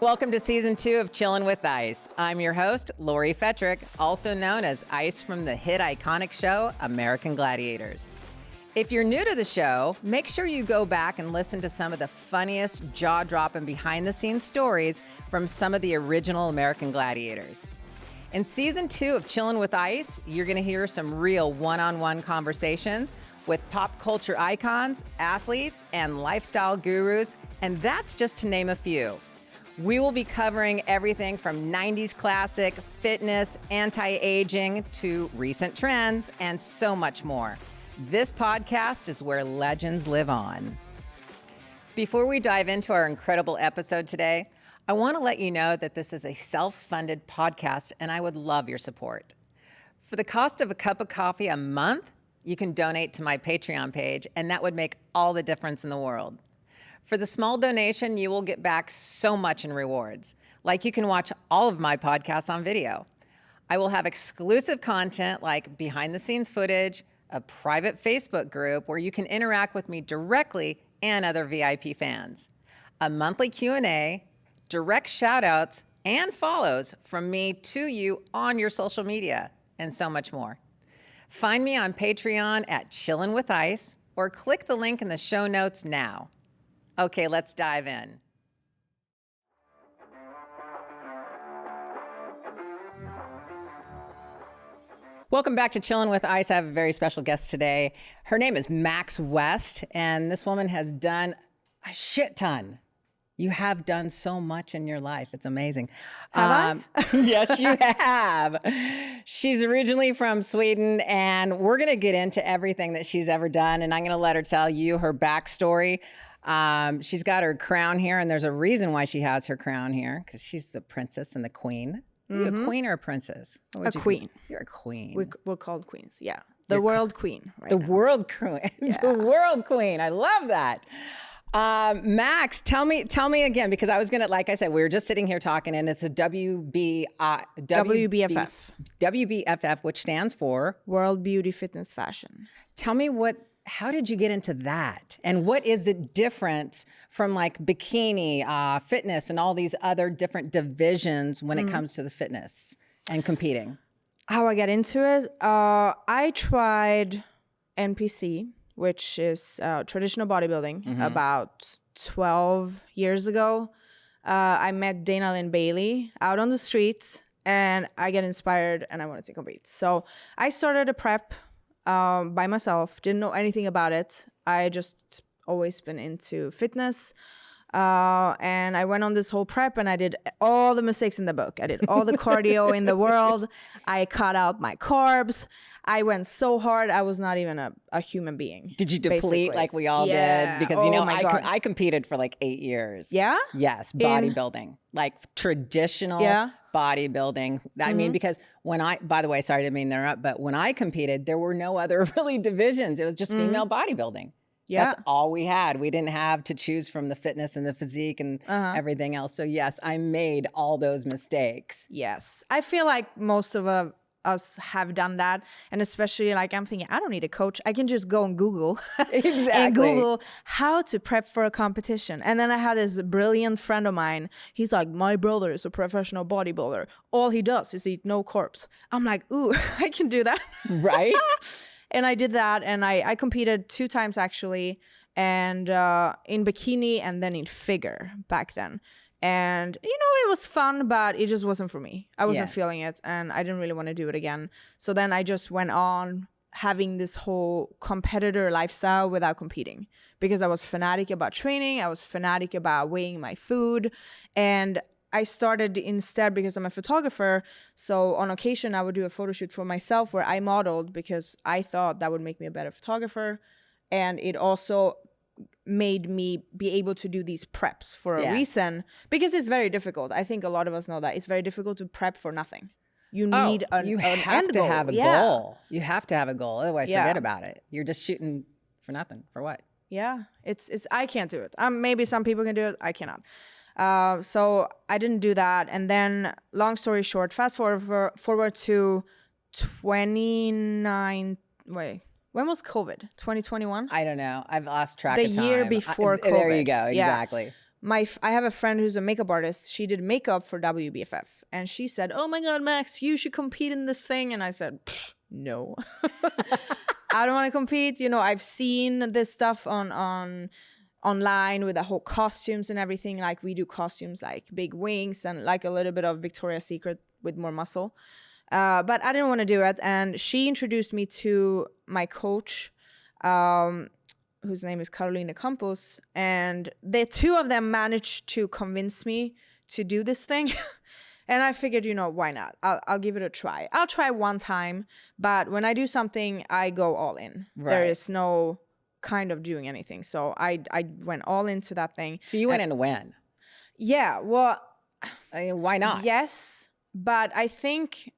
Welcome to season 2 of Chillin' with Ice. I'm your host, Lori Fetrick, also known as Ice from the hit iconic show, American Gladiators. If you're new to the show, make sure you go back and listen to some of the funniest, jaw-dropping behind-the-scenes stories from some of the original American Gladiators. In season 2 of Chillin' with Ice, you're gonna hear some real one-on-one conversations with pop culture icons, athletes, and lifestyle gurus, and that's just to name a few. We will be covering everything from 90s classic, fitness, anti-aging, to recent trends, and so much more. This podcast is where legends live on. Before we dive into our incredible episode today, I want to let you know that this is a self-funded podcast, and I would love your support. For the cost of a cup of coffee a month, you can donate to my Patreon page, and that would make all the difference in the world. For the small donation, you will get back so much in rewards. Like you can watch all of my podcasts on video. I will have exclusive content like behind the scenes footage, a private Facebook group where you can interact with me directly and other VIP fans, a monthly Q&A, direct shout outs and follows from me to you on your social media, and so much more. Find me on Patreon at Chillin' with Ice or click the link in the show notes now. Okay, let's dive in. Welcome back to Chillin' with Ice. I have a very special guest today. Her name is Maaxx West, and this woman has done a shit ton. You have done so much in your life. It's amazing. Have I? Yes, you have. She's originally from Sweden, and we're going to get into everything that she's ever done, and I'm going to let her tell you her backstory. She's got her crown here, and there's a reason why she has her crown here, because she's the princess and the queen. Are you a queen or a princess? A queen. You're a queen. We're called queens, yeah. The world queen right The now. world queen. Yeah. The world queen. I love that. Maaxx, tell me again, because I was going to, like I said, we were just sitting here talking, and it's a WBFF. WBFF, which stands for? World Beauty Fitness Fashion. Tell me how did you get into that? And what is it different from like bikini, fitness, and all these other different divisions when it comes to the fitness and competing? How I got into it? I tried NPC, which is traditional bodybuilding, about 12 years ago. I met Dana Lynn Bailey out on the streets, and I get inspired and I wanted to compete. So I started a prep by myself, didn't know anything about it. I just always been into fitness. And I went on this whole prep and I did all the mistakes in the book. I did all the cardio in the world. I cut out my carbs. I went so hard, I was not even a human being. Did you deplete basically. like we all did? Because, Oh you know, my God. I competed for like 8 years. Yeah? Yes, bodybuilding. Like traditional bodybuilding. I mean, because by the way, sorry to interrupt, but when I competed, there were no other really divisions. It was just female bodybuilding. Yeah. That's all we had. We didn't have to choose from the fitness and the physique and everything else. So yes, I made all those mistakes. Yes. I feel like most of us have done that. And especially like I'm thinking, I don't need a coach. I can just go and Google and Google how to prep for a competition. And then I had this brilliant friend of mine. He's like, my brother is a professional bodybuilder. All he does is eat no carbs. I'm like, ooh, I can do that. Right? And I did that, and I competed 2 times actually, and in bikini and then in figure back then. And, you know, it was fun, but it just wasn't for me. I wasn't feeling it, and I didn't really want to do it again. So then I just went on having this whole competitor lifestyle without competing, because I was fanatic about training. I was fanatic about weighing my food, and I started instead, because I'm a photographer, so on occasion I would do a photo shoot for myself where I modeled, because I thought that would make me a better photographer. And it also made me be able to do these preps for a reason, because it's very difficult. I think a lot of us know that. It's very difficult to prep for nothing. You need an you end have to goal. have a goal. You have to have a goal. Otherwise, forget about it. You're just shooting for nothing. For what? Yeah, it's I can't do it. Maybe some people can do it. I cannot. So I didn't do that. And then, long story short, fast forward to 29. Wait, when was COVID? 2021? I don't know. I've lost track The of time. year before COVID. There you go. Exactly. I have a friend who's a makeup artist. She did makeup for WBFF, and she said, "Oh my God, Maaxx, you should compete in this thing." And I said, "No, I don't want to compete. You know, I've seen this stuff on online with the whole costumes and everything. Like we do costumes like big wings and like a little bit of Victoria's Secret with more muscle. But I didn't want to do it. And she introduced me to my coach, whose name is Carolina Campos. And the two of them managed to convince me to do this thing. And I figured, you know, why not? I'll give it a try. I'll try one time. But when I do something, I go all in. Right. There is no kind of doing anything. So I went all into that thing. So you went in to win. Yeah. Well, I mean, why not? Yes. But I think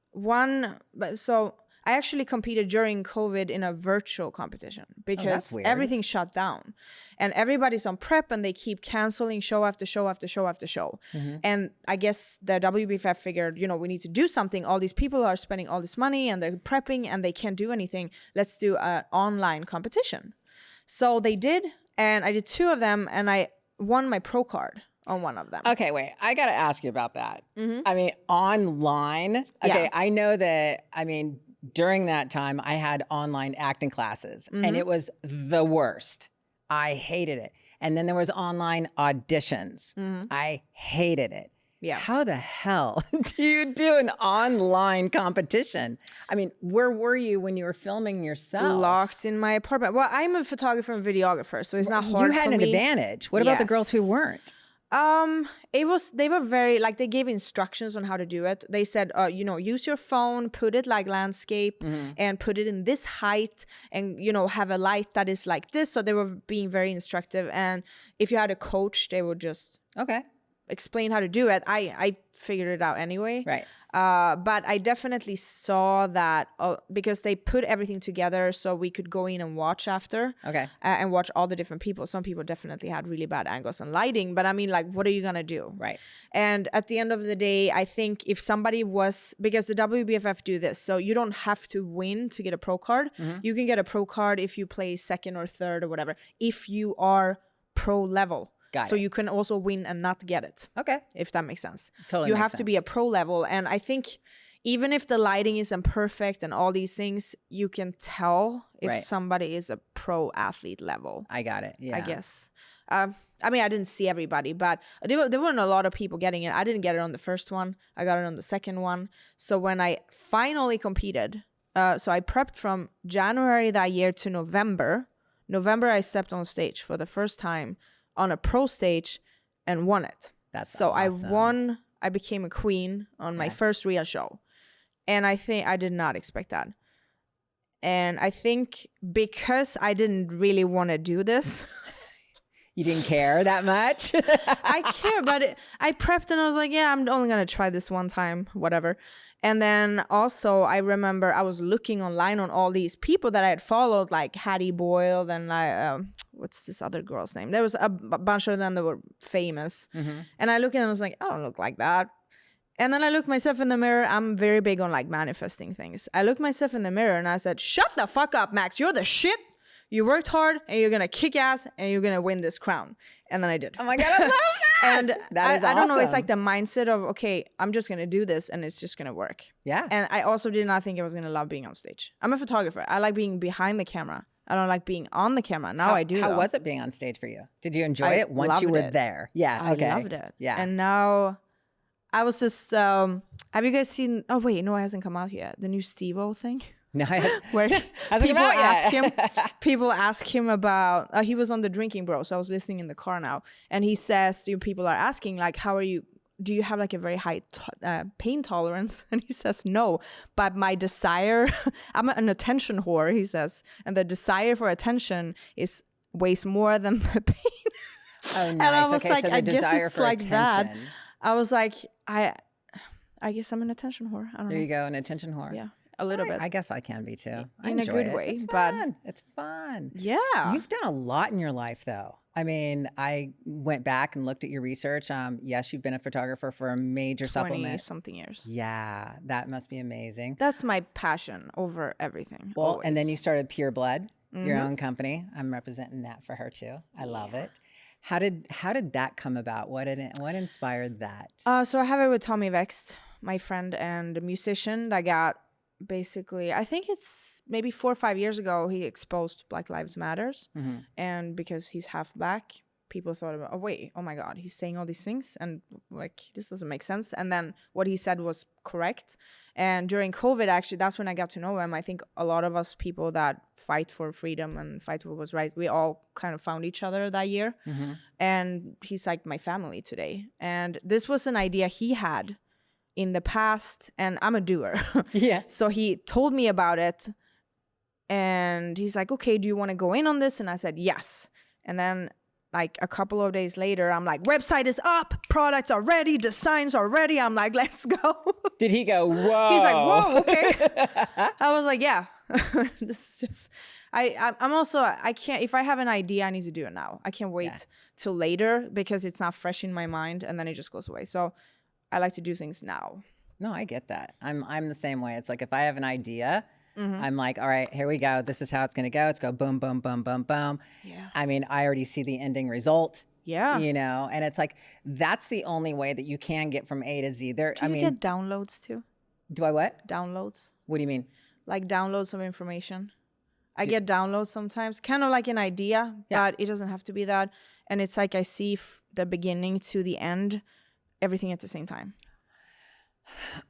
so I actually competed during COVID in a virtual competition because everything shut down and everybody's on prep and they keep canceling show after show after show after show. Mm-hmm. And I guess the WBFF figured, you know, we need to do something. All these people are spending all this money and they're prepping and they can't do anything. Let's do an online competition. So they did, and I did 2 of them and I won my pro card on one of them. Okay, wait. I got to ask you about that. Mm-hmm. I mean, online. Okay, yeah. I know that, I mean, during that time, I had online acting classes, mm-hmm. and it was the worst. I hated it. And then there was online auditions. Mm-hmm. I hated it. Yeah. How the hell do you do an online competition? I mean, where were you when you were filming yourself? Locked in my apartment. Well, I'm a photographer and videographer, so it's not hard for me. You had an advantage. What about the girls who weren't? They were very, like, they gave instructions on how to do it. They said, you know, use your phone, put it like landscape, mm-hmm. and put it in this height and, you know, have a light that is like this. So they were being very instructive. And if you had a coach, they would just explain how to do it. I figured it out anyway. Right. But I definitely saw that because they put everything together so we could go in and watch after. Okay. And watch all the different people. Some people definitely had really bad angles and lighting, but I mean, like, what are you going to do? Right. And at the end of the day, I think if somebody because the WBFF do this, so you don't have to win to get a pro card. Mm-hmm. You can get a pro card if you play 2nd or 3rd or whatever, if you are pro level. So you can also win and not get it. Okay. If that makes sense. Totally. You have to be a pro level. And I think even if the lighting isn't perfect and all these things, you can tell if somebody is a pro athlete level. I got it. Yeah. I guess. I mean, I didn't see everybody, but there weren't a lot of people getting it. I didn't get it on the first one. I got it on the second one. So when I finally competed, so I prepped from January that year to November. November, I stepped on stage for the first time on a pro stage and won it. That's so awesome. I won. I became a queen on my first real show. And I think I did not expect that. And I think because I didn't really want to do this. You didn't care that much? I care, but I prepped and I was like, yeah, I'm only going to try this one time, whatever. And then also I remember I was looking online on all these people that I had followed, like Hattie Boyle and what's this other girl's name? There was a bunch of them that were famous. Mm-hmm. And I looked at them and was like, I don't look like that. And then I looked myself in the mirror. I'm very big on like manifesting things. I looked myself in the mirror and I said, shut the fuck up, Maaxx. You're the shit. You worked hard and you're going to kick ass and you're going to win this crown. And then I did. Oh my God, I love that. And that is awesome. I don't know. It's like the mindset of, okay, I'm just going to do this and it's just going to work. Yeah. And I also did not think I was going to love being on stage. I'm a photographer. I like being behind the camera. I don't like being on the camera. Now I do. How was it being on stage for you? Did you enjoy it once you were there? Yeah. I loved it. Yeah. And now I was just, have you guys seen, oh wait, no, it hasn't come out yet. The new Steve-O thing. No, where people ask him about, he was on the Drinking Bros. So I was listening in the car now. And he says, people are asking like, do you have like a very high pain tolerance? And he says, no, but my desire, I'm an attention whore, he says. And the desire for attention weighs more than the pain. Oh, nice. And I was like, so I guess it's like attention. That. I was like, I guess I'm an attention whore. I don't know. There you go, an attention whore. Yeah. A little bit. I guess I can be too. In a good way. It's fun. It's fun. Yeah. You've done a lot in your life though. I mean, I went back and looked at your research. Yes, you've been a photographer for a major supplement. 20-something years. Yeah, that must be amazing. That's my passion over everything. Well, always. And then you started Pure Blood, your own company. I'm representing that for her too. I love it. How did that come about? What inspired that? So I have it with Tommy Vext, my friend and musician that got basically, I think it's maybe 4 or 5 years ago, he exposed Black Lives Matters. And because he's half black, people thought about, oh my God, he's saying all these things and like, this doesn't make sense. And then what he said was correct. And during COVID, actually, that's when I got to know him. I think a lot of us people that fight for freedom and fight for what's right, we all kind of found each other that year. And he's like my family today. And this was an idea he had in the past, and I'm a doer. Yeah. So he told me about it and he's like, okay, do you want to go in on this? And I said, yes. And then like a couple of days later, I'm like, website is up, products are ready, designs are ready. I'm like, let's go. Did he go, whoa? He's like, whoa, okay. I was like, yeah, this is just, I'm also, I can't, if I have an idea, I need to do it now. I can't wait till later because it's not fresh in my mind and then it just goes away. So I like to do things now. No, I get that. I'm the same way. It's like if I have an idea, I'm like, all right, here we go. This is how it's going to go. It's go boom, boom, boom, boom, boom. Yeah. I mean, I already see the ending result. Yeah. You know, and it's like, that's the only way that you can get from A to Z. Do you get downloads too? Do I what? Downloads. What do you mean? Like downloads of information. I get downloads sometimes, kind of like an idea, but it doesn't have to be that. And it's like I see the beginning to the end, everything at the same time.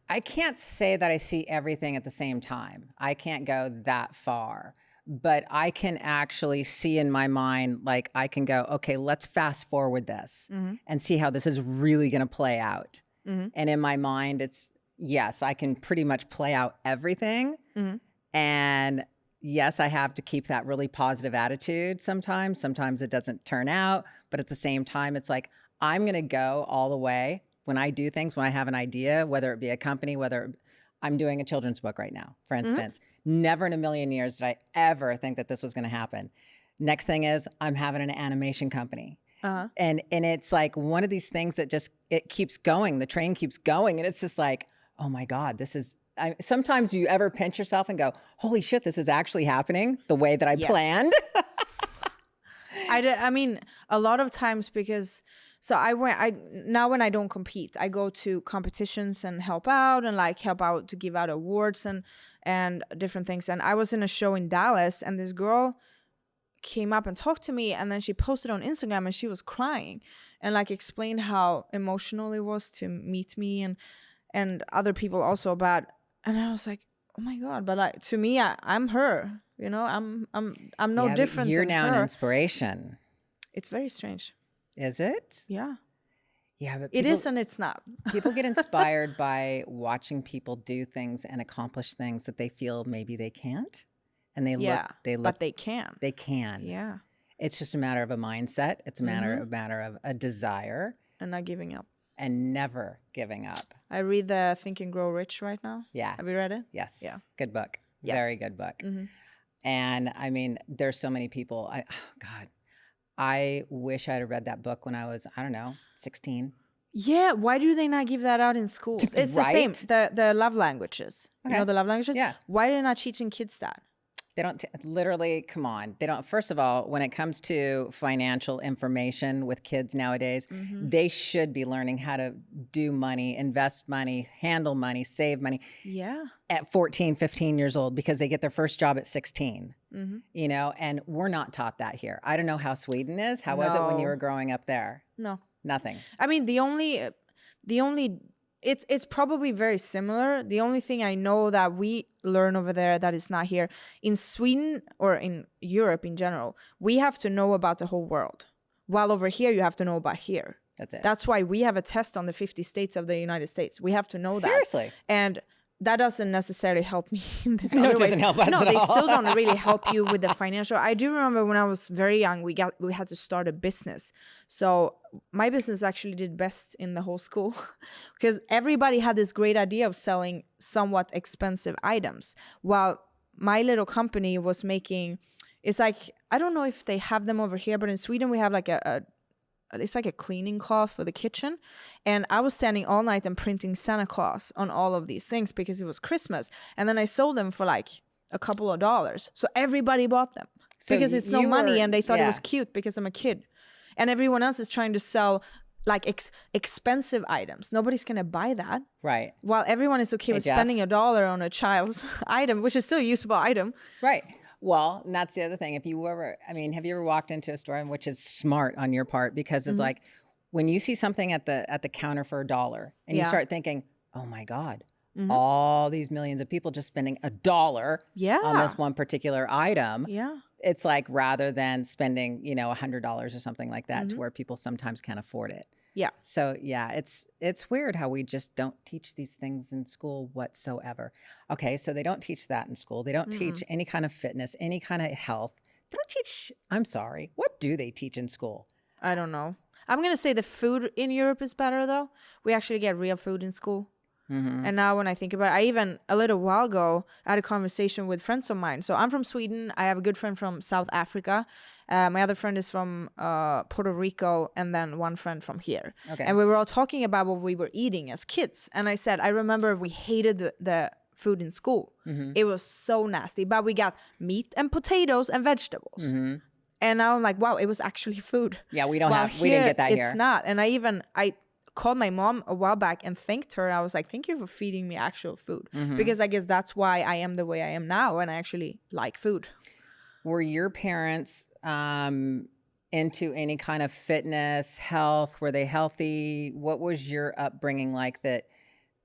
I can't say that I see everything at the same time. I can't go that far, but I can actually see in my mind, like I can go, okay, let's fast forward this and see how this is really going to play out. And in my mind, it's, yes, I can pretty much play out everything. And yes, I have to keep that really positive attitude sometimes. Sometimes it doesn't turn out, but at the same time, it's like, I'm going to go all the way. When I do things, when I have an idea, whether it be a company, I'm doing a children's book right now, for instance, never in a million years did I ever think that this was going to happen. Next thing is I'm having an animation company. And it's like one of these things that just, it keeps going. The train keeps going. And it's just like, oh my God, this is, sometimes you ever pinch yourself and go, holy shit, this is actually happening the way that I planned. I mean, a lot of times because, so now when I don't compete, I go to competitions and help out to give out awards and different things. And I was in a show in Dallas and this girl came up and talked to me and then she posted on Instagram and she was crying and like explained how emotional it was to meet me and other people also. And I was like, oh my God, but like to me, I'm her, you know, I'm no different. You're than now her. an inspiration. It's very strange. Is it? Yeah. Yeah, but it is and it's not. People get inspired by watching people do things and accomplish things that they feel maybe they can't. And they look, but they can. They can. Yeah. It's just a matter of a mindset. It's a matter of a desire. And not giving up. And never giving up. I read the Think and Grow Rich right now. Yeah. Have you read it? Yes. Yeah. Good book. Yes. Very good book. And I mean, there's so many people. I wish I'd have read that book when I was, 16. Yeah. Why do they not give that out in schools? It's the same. The love languages. Okay. You know the love languages? Yeah. Why are they not teaching kids that? They don't literally, come on. They don't, first of all, when it comes to financial information with kids nowadays, they should be learning how to do money, invest money, handle money, save money. Yeah. At 14, 15 years old because they get their first job at 16, you know, and we're not taught that here. I don't know how Sweden is. How was it when you were growing up there? No. Nothing. I mean, the only it's probably very similar. The only thing I know that we learn over there that is not here in Sweden or in Europe in general, we have to know about the whole world. While over here, you have to know about here. That's it. That's why we have a test on the 50 states of the United States. We have to know that. Seriously. And that doesn't necessarily help me in this No, other it doesn't ways. help us No, at they all. still don't really help you with the financial. I do remember when I was very young, we had to start a business. So my business actually did best in the whole school because everybody had this great idea of selling somewhat expensive items, while my little company was making. It's like, I don't know if they have them over here, but in Sweden we have like it's like a cleaning cloth for the kitchen. And I was standing all night and printing Santa Claus on all of these things because it was Christmas. And then I sold them for like a couple of dollars. So everybody bought them because it's no money and they thought it was cute because I'm a kid. And everyone else is trying to sell like expensive items. Nobody's going to buy that. Right. While everyone is okay with Jeff. spending $1 on a child's item, which is still a usable item. Right. Well, and that's the other thing. If you ever, I mean, have you ever walked into a store, which is smart on your part, because it's like when you see something at the counter for $1 and you start thinking, oh my God, all these millions of people just spending $1 on this one particular item. Yeah. It's like rather than spending, you know, $100 or something like that to where people sometimes can't afford it. Yeah. So yeah, it's weird how we just don't teach these things in school whatsoever. Okay, so they don't teach that in school. They don't teach any kind of fitness, any kind of health. They don't teach, I'm sorry, what do they teach in school? I don't know. I'm going to say the food in Europe is better though. We actually get real food in school. And now when I think about it, I even a little while ago I had a conversation with friends of mine. So I'm from Sweden. I have a good friend from South Africa. My other friend is from Puerto Rico, and then one friend from here. Okay. And we were all talking about what we were eating as kids. And I said, I remember we hated the food in school. It was so nasty, but we got meat and potatoes and vegetables. And now I'm like, wow, it was actually food. Yeah, we didn't get that here. It's not. And I called my mom a while back and thanked her. I was like, thank you for feeding me actual food. Because I guess that's why I am the way I am now, and I actually like food. Were your parents into any kind of fitness, health? Were they healthy? What was your upbringing like that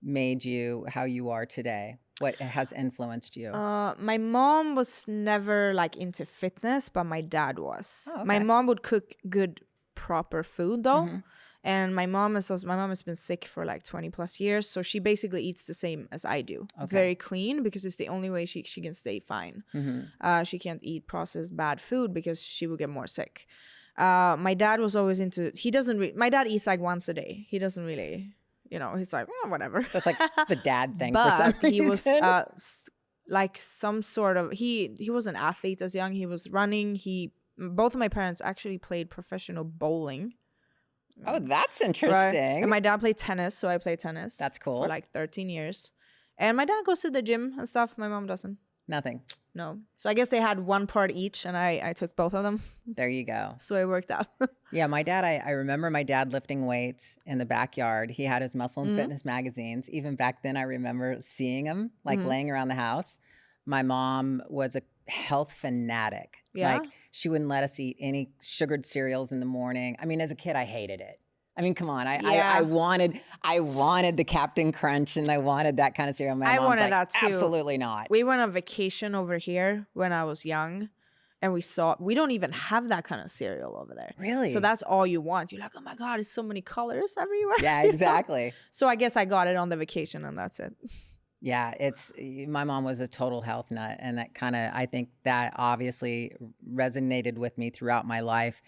made you how you are today? What has influenced you? My mom was never like into fitness, but my dad was. Oh, okay. My mom would cook good, proper food though. And my mom has been sick for like 20 plus years. So she basically eats the same as I do. Okay. Very clean, because it's the only way she can stay fine. She can't eat processed bad food because she will get more sick. My dad was always into, my dad eats like once a day. He doesn't really, you know, he's like, oh, whatever. That's like the dad thing but for some reason. He was like some sort of, he was an athlete as young. He was running. Both of my parents actually played professional bowling. Oh, that's interesting. Right. And my dad played tennis, so I played tennis. That's cool. For like 13 years. And my dad goes to the gym and stuff. My mom doesn't. Nothing. No. So I guess they had one part each, and I took both of them. There you go. So it worked out. Yeah, my dad, I remember my dad lifting weights in the backyard. He had his muscle and fitness magazines. Even back then, I remember seeing them like laying around the house. My mom was a health fanatic. Yeah. Like she wouldn't let us eat any sugared cereals in the morning. I mean, as a kid, I hated it. I mean, come on. I wanted the Captain Crunch, and I wanted that kind of cereal. My mom's wanted like, that too. Absolutely not. We went on vacation over here when I was young, and we don't even have that kind of cereal over there. Really? So that's all you want. You're like, oh my God, it's so many colors everywhere. Yeah, exactly. So I guess I got it on the vacation, and that's it. Yeah, my mom was a total health nut, and that I think that obviously resonated with me throughout my life.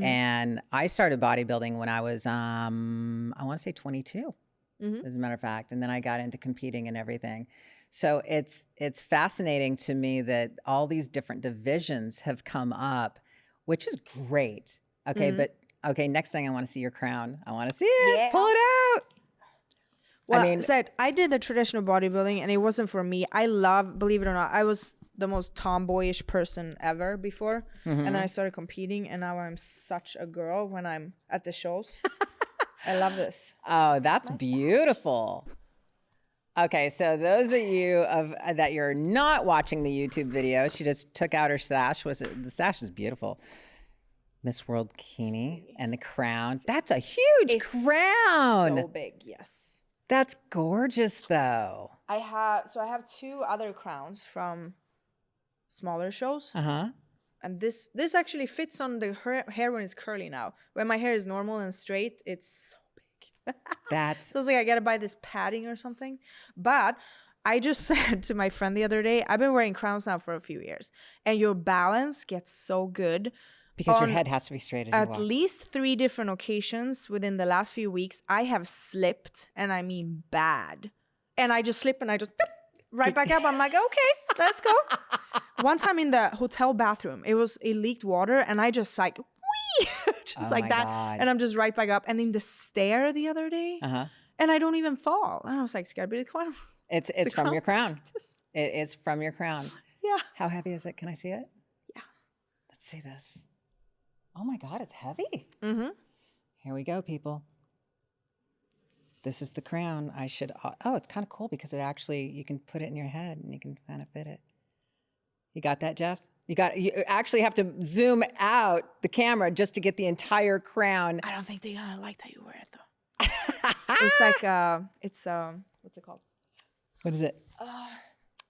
And I started bodybuilding when I was, I want to say 22, as a matter of fact. And then I got into competing and everything. So it's fascinating to me that all these different divisions have come up, which is great. Okay, but next thing I want to see your crown. I want to see it. Yeah. Pull it out. Well, I did the traditional bodybuilding, and it wasn't for me. Believe it or not, I was the most tomboyish person ever before. And then I started competing, and now I'm such a girl when I'm at the shows. I love this. Oh, that's beautiful. Okay, so those of you that you're not watching the YouTube video, she just took out her sash. The sash is beautiful. Miss World Bikini and the crown. That's a huge crown. So big, yes. That's gorgeous, though. I have two other crowns from smaller shows. And this actually fits on the hair when it's curly now. When my hair is normal and straight, it's so big. So it's like I gotta buy this padding or something. But I just said to my friend the other day, I've been wearing crowns now for a few years, and your balance gets so good. Because your head has to be straight as you walk. At least 3 different occasions within the last few weeks, I have slipped, and I mean bad. And I just slip, and I just right back up. I'm like, okay, let's go. One time in the hotel bathroom, it leaked water, and I just like, wee, just like that. God. And I'm just right back up. And in the stair the other day, and I don't even fall. And I was like, it's gotta be the crown. It's from your crown. It is from your crown. Yeah. How heavy is it? Can I see it? Yeah. Let's see this. Oh my God, it's heavy. Mm-hmm. Here we go, people. This is the crown. Oh, it's kind of cool because it actually, you can put it in your head and you can kind of fit it. You got that, Jeff? You actually have to zoom out the camera just to get the entire crown. I don't think they're gonna like that you wear it though. It's like what's it called? What is it?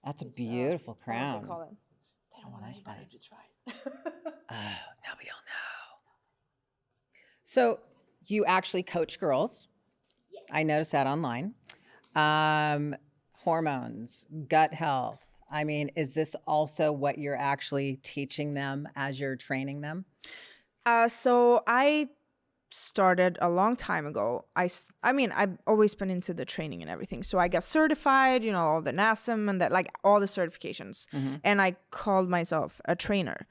That's a beautiful crown. What they call it. They don't want anybody to try it. Nobody will know. So you actually coach girls. Yes. I noticed that online. Hormones, gut health. I mean, is this also what you're actually teaching them as you're training them? So I started a long time ago. I mean, I've always been into the training and everything. So I got certified, you know, all the NASM and that, like all the certifications. Mm-hmm. And I called myself a trainer.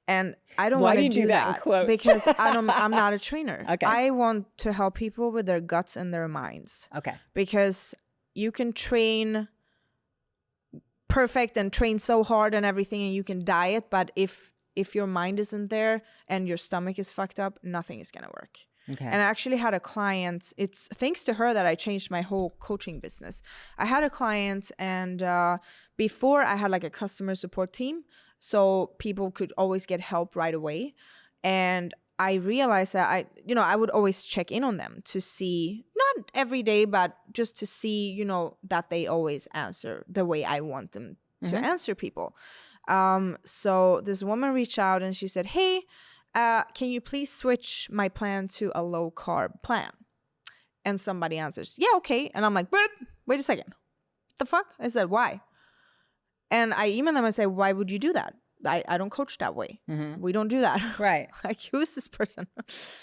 And I don't want to do that in quotes? Because I'm not a trainer. Okay. I want to help people with their guts and their minds. Okay. Because you can train perfect and train so hard and everything, and you can diet, but if your mind isn't there and your stomach is fucked up, nothing is gonna work. Okay. And I actually had a client, it's thanks to her that I changed my whole coaching business. I had a client, and before I had like a customer support team, so people could always get help right away. And I realized that I would always check in on them to see, not every day, but just to see, you know, that they always answer the way I want them to answer people. So this woman reached out and she said, hey, can you please switch my plan to a low carb plan? And somebody answers, yeah, okay. And I'm like, wait a second. What the fuck? I said, why? And I emailed them and said, why would you do that? I don't coach that way. Mm-hmm. We don't do that. Right. Like, who is this person?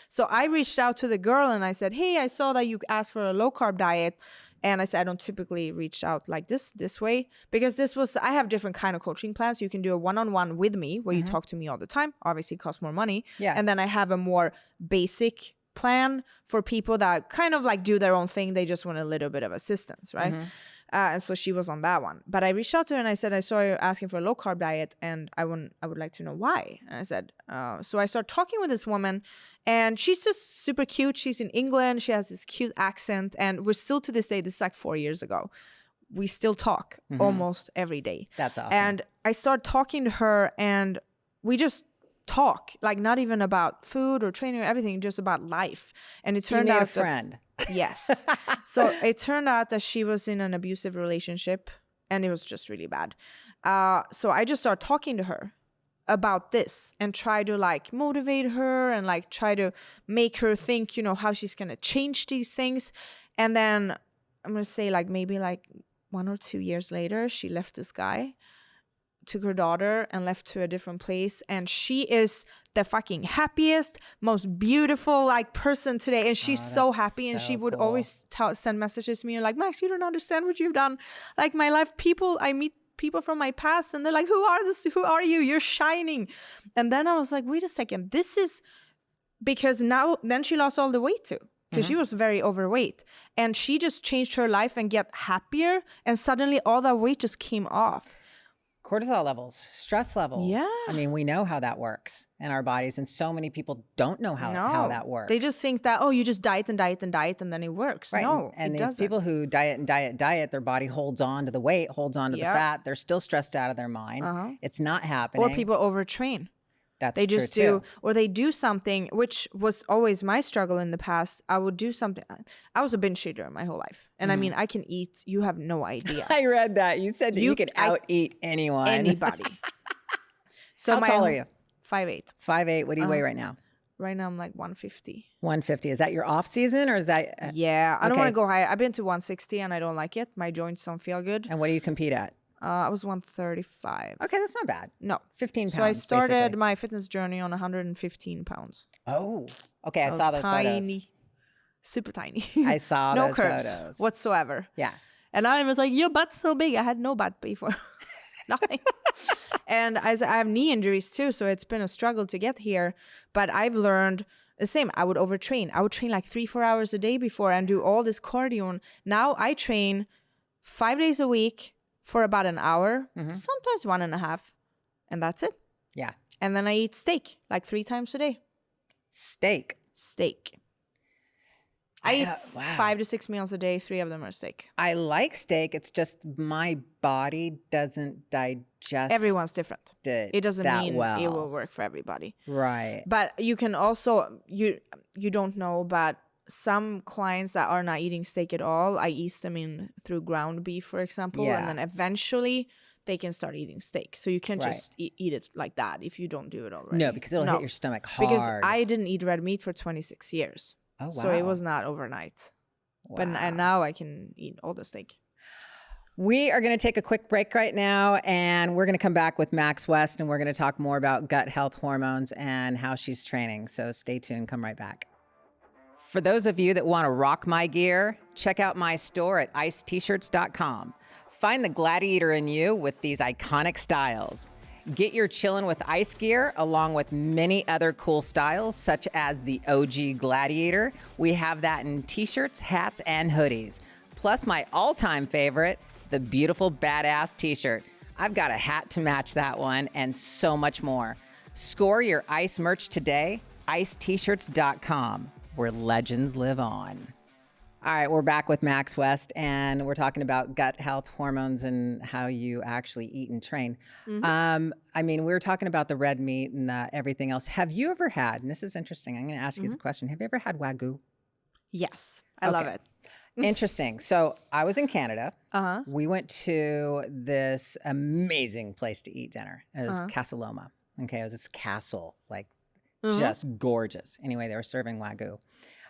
So I reached out to the girl and I said, hey, I saw that you asked for a low carb diet. And I said, I don't typically reach out like this way, because I have different kind of coaching plans. You can do a one-on-one with me where you talk to me all the time. Obviously it costs more money. Yeah. And then I have a more basic plan for people that kind of like do their own thing. They just want a little bit of assistance, right? Mm-hmm. And so she was on that one. But I reached out to her and I said, I saw you asking for a low carb diet and I would like to know why. And I said, so I started talking with this woman and she's just super cute. She's in England. She has this cute accent. And we're still to this day, this is like 4 years ago, we still talk almost every day. That's awesome. And I started talking to her and we just talk, like not even about food or training or everything, just about life. And it turned out a friend. Yes. So it turned out that she was in an abusive relationship and it was just really bad. So I just started talking to her about this and try to like motivate her and like try to make her think, you know, how she's going to change these things. And then I'm going to say like maybe like 1 or 2 years later, she left this guy, took her daughter and left to a different place, and she is the fucking happiest, most beautiful like person today, and she's so happy. And she would always send messages to me like, Maaxx, you don't understand what you've done, like my life. I meet people from my past and they're like, who are you, you're shining. And then I was like, wait a second, this is because then she lost all the weight too, because she was very overweight, and she just changed her life and get happier, and suddenly all that weight just came off. Cortisol levels, stress levels. Yeah. I mean, we know how that works in our bodies, and so many people don't know how that works. They just think that, you just diet and diet and diet and then it works. Right. No, and these people who diet and diet, their body holds on to the weight, holds on to the fat. They're still stressed out of their mind. It's not happening. Or people overtrain. That's they true just too. Or they do something, which was always my struggle in the past. I would do something. I was a binge eater my whole life. And I mean, I can eat. You have no idea. I read that. You said that you could out-eat anyone. Anybody. So how tall are you? 5'8". 5'8". What do you weigh right now? Right now I'm like 150. 150. Is that your off season or is that? Yeah. I don't want to go higher. I've been to 160 and I don't like it. My joints don't feel good. And what do you compete at? I was 135. Okay, that's not bad. No. 15 pounds. So I started basically my fitness journey on 115 pounds. Oh, okay. I saw those photos. Super tiny. I saw no those curves photos whatsoever. Yeah. And I was like, your butt's so big. I had no butt before. Nothing. And I have knee injuries too, so it's been a struggle to get here. But I've learned the same. I would overtrain. I would train like 3-4 hours a day before and do all this cardio. Now I train 5 days a week for about an hour, sometimes 1.5, and that's it. Yeah. And then I eat steak like 3 times a day. Steak. Steak. I eat Wow. 5 to 6 meals a day. 3 of them are steak. I like steak. It's just my body doesn't digest Everyone's different. it doesn't that mean well. it will work for everybody. Right. But you can also, you don't know, but some clients that are not eating steak at all, I ease them in through ground beef, for example. Yeah. And then eventually they can start eating steak. So you can't Right. just eat it like that if you don't do it already. No, because it'll hit your stomach hard. Because I didn't eat red meat for 26 years. Oh, wow. So it was not overnight. Wow. But and now I can eat all the steak. We are going to take a quick break right now, and we're going to come back with Maaxx West, and we're going to talk more about gut health hormones and how she's training. So stay tuned. Come right back. For those of you that want to rock my gear, check out my store at icetshirts.com. Find the gladiator in you with these iconic styles. Get your Chillin' with Ice gear along with many other cool styles, such as the OG Gladiator. We have that in t-shirts, hats, and hoodies. Plus my all-time favorite, the beautiful badass t-shirt. I've got a hat to match that one and so much more. Score your Ice merch today, icetshirts.com, where legends live on. All right, we're back with Maaxx West, and we're talking about gut health, hormones, and how you actually eat and train. Mm-hmm. I mean, we were talking about the red meat and everything else. Have you ever had, and this is interesting, I'm going to ask you this question. Have you ever had Wagyu? Yes, I love it. Interesting. So I was in Canada. Uh-huh. We went to this amazing place to eat dinner. It was Casa Loma. Okay, it was this castle, like just gorgeous. Anyway, they were serving Wagyu.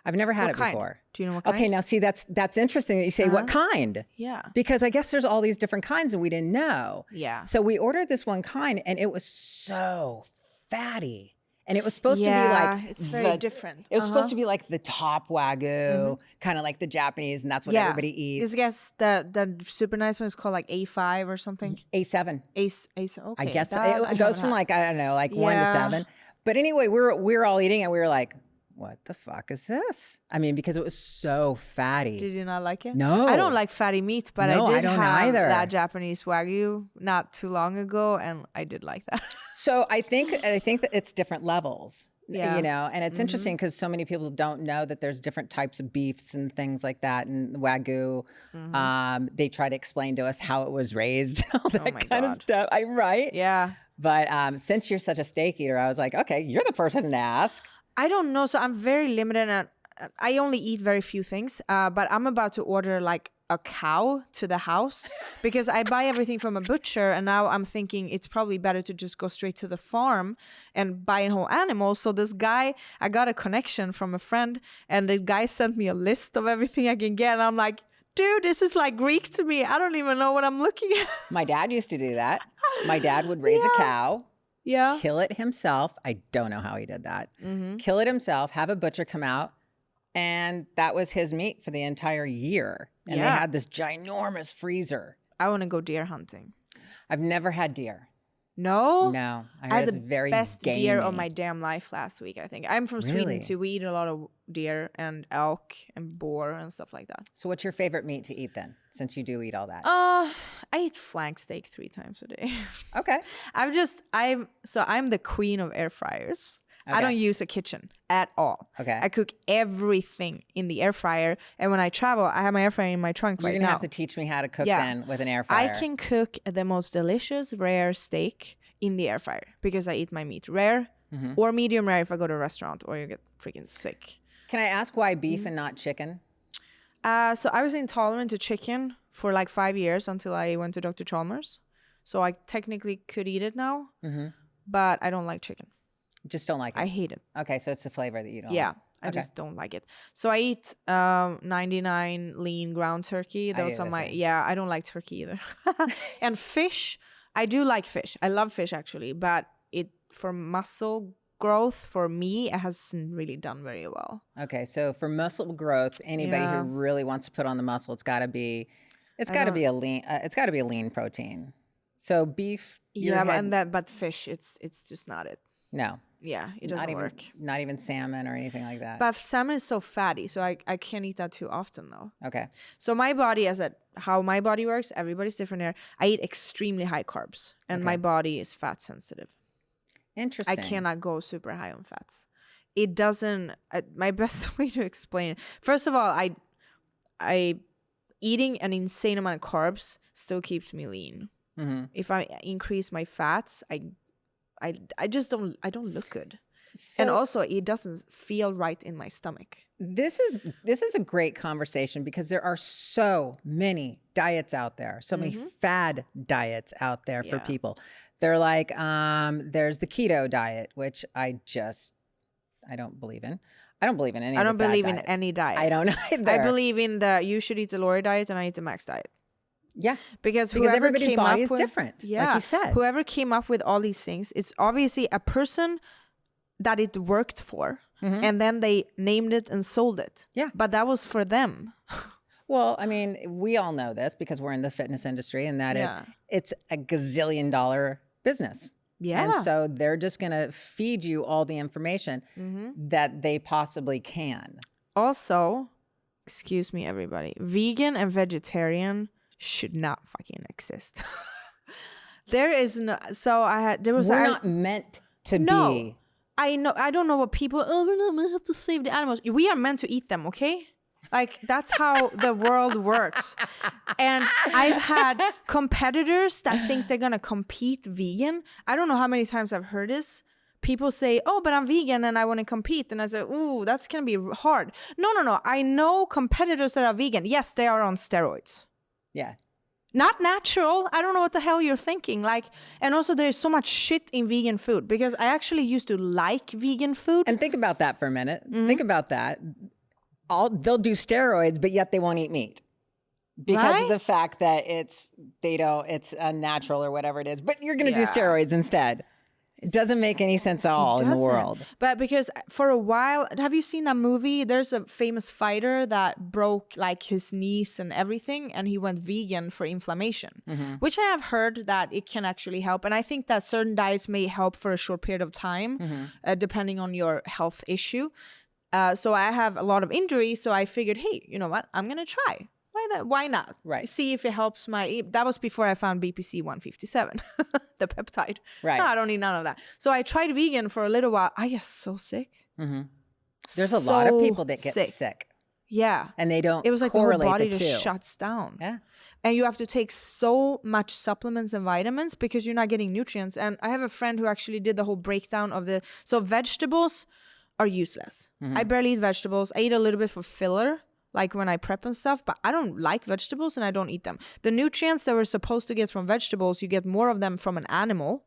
I've never had it before. Do you know what kind? Okay, now see, that's interesting that you say what kind. Yeah. Because I guess there's all these different kinds and we didn't know. Yeah. So we ordered this one kind and it was so fatty. And it was supposed to be like it's very different. It was supposed to be like the top Wagyu, kind of like the Japanese, and that's what everybody eats. I guess the super nice one is called like A5 or something. A7. A7. Okay. I guess it goes from like, I don't know, like 1 to 7. But anyway, we were all eating and we were like, what the fuck is this? I mean, because it was so fatty. Did you not like it? No. I don't like fatty meat, but No, I I did don't have either. that Japanese Wagyu not too long ago, and I did like that. So I think that it's different levels. Yeah. You know, and it's interesting because so many people don't know that there's different types of beefs and things like that. And Wagyu, they try to explain to us how it was raised, all that kind of stuff. Right? Yeah. But since you're such a steak eater, I was like, okay, you're the person to ask. I don't know. So I'm very limited, and I only eat very few things. But I'm about to order like a cow to the house because I buy everything from a butcher, and now I'm thinking it's probably better to just go straight to the farm and buy a whole animal. So this guy, I got a connection from a friend, and the guy sent me a list of everything I can get, and I'm like, dude, this is like Greek to me. I don't even know what I'm looking at. My dad used to do that. My dad would raise a cow. Yeah. Kill it himself. I don't know how he did that. Kill it himself, have a butcher come out, and that was his meat for the entire year. And they had this ginormous freezer. I want to go deer hunting. I've never had deer. No? No. I heard had it's the very best gamey. deer of my damn life last week, I think. I'm from Sweden Really? too. We eat a lot of deer and elk and boar and stuff like that. So what's your favorite meat to eat then, since you do eat all that? I eat flank steak 3 times a day. Okay. I'm the queen of air fryers. Okay. I don't use a kitchen at all. Okay. I cook everything in the air fryer. And when I travel, I have my air fryer in my trunk You're right going to now. have to teach me how to cook then with an air fryer. I can cook the most delicious rare steak in the air fryer because I eat my meat rare or medium rare if I go to a restaurant or you get freaking sick. Can I ask why beef and not chicken? So I was intolerant to chicken for like 5 years until I went to Dr. Chalmers. So I technically could eat it now, but I don't like chicken. Just don't like it? I hate it. Okay, so it's the flavor that you don't Yeah, like. I just don't like it. So I eat 99 lean ground turkey. Those are my, I don't like turkey either. And fish, I do like fish. I love fish actually, but for muscle growth, for me, it hasn't really done very well. Okay, so for muscle growth, anybody who really wants to put on the muscle, it's got to be a lean protein. So beef, but fish, it's just not it. No. Yeah, it doesn't work. Not even salmon or anything like that. But salmon is so fatty, so I can't eat that too often though. Okay. So my body, how my body works, everybody's different there. I eat extremely high carbs, and my body is fat sensitive. Interesting. I cannot go super high on fats. it doesn't, my best way to explain it, first of all, I eating an insane amount of carbs still keeps me lean. If I increase my fats, I just don't look good. So, and also it doesn't feel right in my stomach. This is a great conversation because there are so many diets out there, so many fad diets out there for people. They're like, there's the keto diet, which I don't believe in. I don't believe in any. I don't believe in diets. any diet. I don't either. I believe in the you should eat the Lori diet and I eat the Maaxx diet. Yeah, because whoever everybody's came body up is with, different. Like you said, whoever came up with all these things, it's obviously a person that it worked for, and then they named it and sold it. Yeah, but that was for them. Well, I mean, we all know this because we're in the fitness industry, and that is, it's a gazillion-dollar business. Yeah. And so they're just going to feed you all the information that they possibly can. Also, excuse me, everybody, vegan and vegetarian should not fucking exist. There is no, so we're not meant to be. I know, I don't know what people, we're not meant to save the animals. We are meant to eat them, okay? Like, that's how the world works. And I've had competitors that think they're going to compete vegan. I don't know how many times I've heard this. People say, oh, but I'm vegan and I want to compete. And I say, ooh, that's going to be hard. No. I know competitors that are vegan. Yes, they are on steroids. Yeah. Not natural. I don't know what the hell you're thinking. Like, and also there's so much shit in vegan food because I actually used to like vegan food. And think about that for a minute. Think about that. They'll do steroids, but yet they won't eat meat because of the fact that it's unnatural or whatever it is. But you're going to do steroids instead. It doesn't make any sense at all in the world. But because for a while, have you seen that movie? There's a famous fighter that broke like his knees and everything, and he went vegan for inflammation, which I have heard that it can actually help. And I think that certain diets may help for a short period of time, depending on your health issue. So I have a lot of injuries, so I figured, hey, you know what? I'm going to try. Why not? Right. See if it helps that was before I found BPC 157, the peptide. Right. No, I don't need none of that. So I tried vegan for a little while. I get so sick. There's a lot of people that get sick. Yeah. And they don't. It was like the whole body just shuts down. Yeah. And you have to take so much supplements and vitamins because you're not getting nutrients. And I have a friend who actually did the whole breakdown of so vegetables are useless. I barely eat vegetables. I eat a little bit for filler, like when I prep and stuff, but I don't like vegetables and I don't eat them. The nutrients that we're supposed to get from vegetables, you get more of them from an animal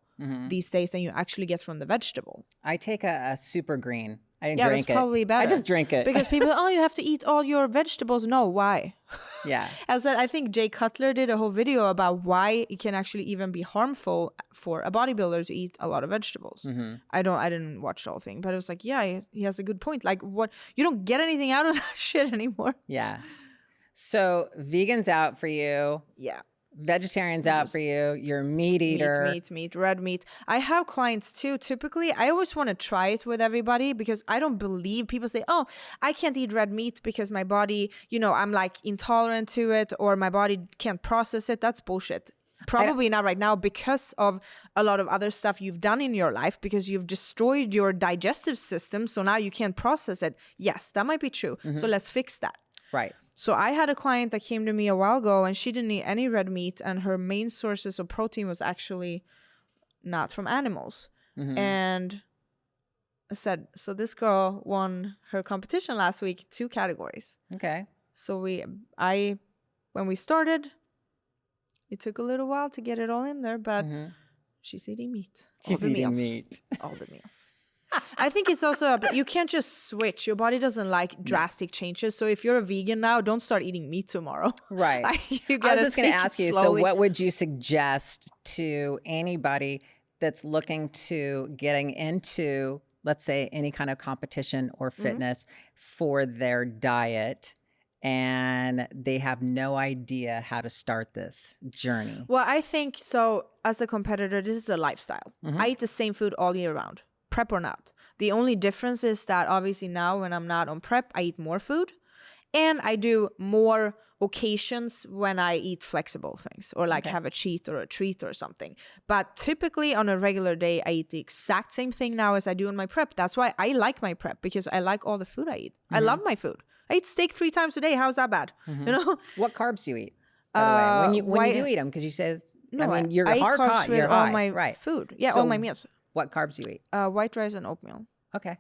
these days than you actually get from the vegetable. I take a super green. I drink it. Yeah, that's probably better. I just drink it. Because people, you have to eat all your vegetables. No, why? Yeah. As I think Jay Cutler did a whole video about why it can actually even be harmful for a bodybuilder to eat a lot of vegetables. I didn't watch the whole thing, but it was like, yeah, he has a good point. Like, what? You don't get anything out of that shit anymore. Yeah. So vegan's out for you. Yeah. Vegetarian's out for you. You're a meat eater. Meat, red meat. I have clients too. Typically, I always want to try it with everybody because I don't believe people say, oh, I can't eat red meat because my body, I'm like intolerant to it or my body can't process it. That's bullshit. Probably not right now because of a lot of other stuff you've done in your life because you've destroyed your digestive system. So now you can't process it. Yes, that might be true. So let's fix that. Right. So I had a client that came to me a while ago and she didn't eat any red meat and her main sources of protein was actually not from animals. And I said, so this girl won her competition last week, 2 categories. Okay. So when we started, it took a little while to get it all in there, but she's eating meat. She's eating meat. All the meals. I think it's also, you can't just switch. Your body doesn't like drastic changes. So if you're a vegan now, don't start eating meat tomorrow. Right. I was just going to ask you, so what would you suggest to anybody that's looking to getting into, let's say, any kind of competition or fitness for their diet and they have no idea how to start this journey? Well, I think so as a competitor, this is a lifestyle. I eat the same food all year round. Prep or not. The only difference is that obviously now when I'm not on prep, I eat more food And I do more occasions when I eat flexible things or like have a cheat or a treat or something. But typically on a regular day, I eat the exact same thing now as I do in my prep. That's why I like my prep, because I like all the food I eat. I love my food. I eat steak 3 times a day. How's that bad? You know? What carbs do you eat, by the way? When you do eat them, because you said, No, I mean, you're I eat hard carbs caught. with You're all high. my Right. food. Yeah, So all my meals. What carbs do you eat? White rice and oatmeal. Okay.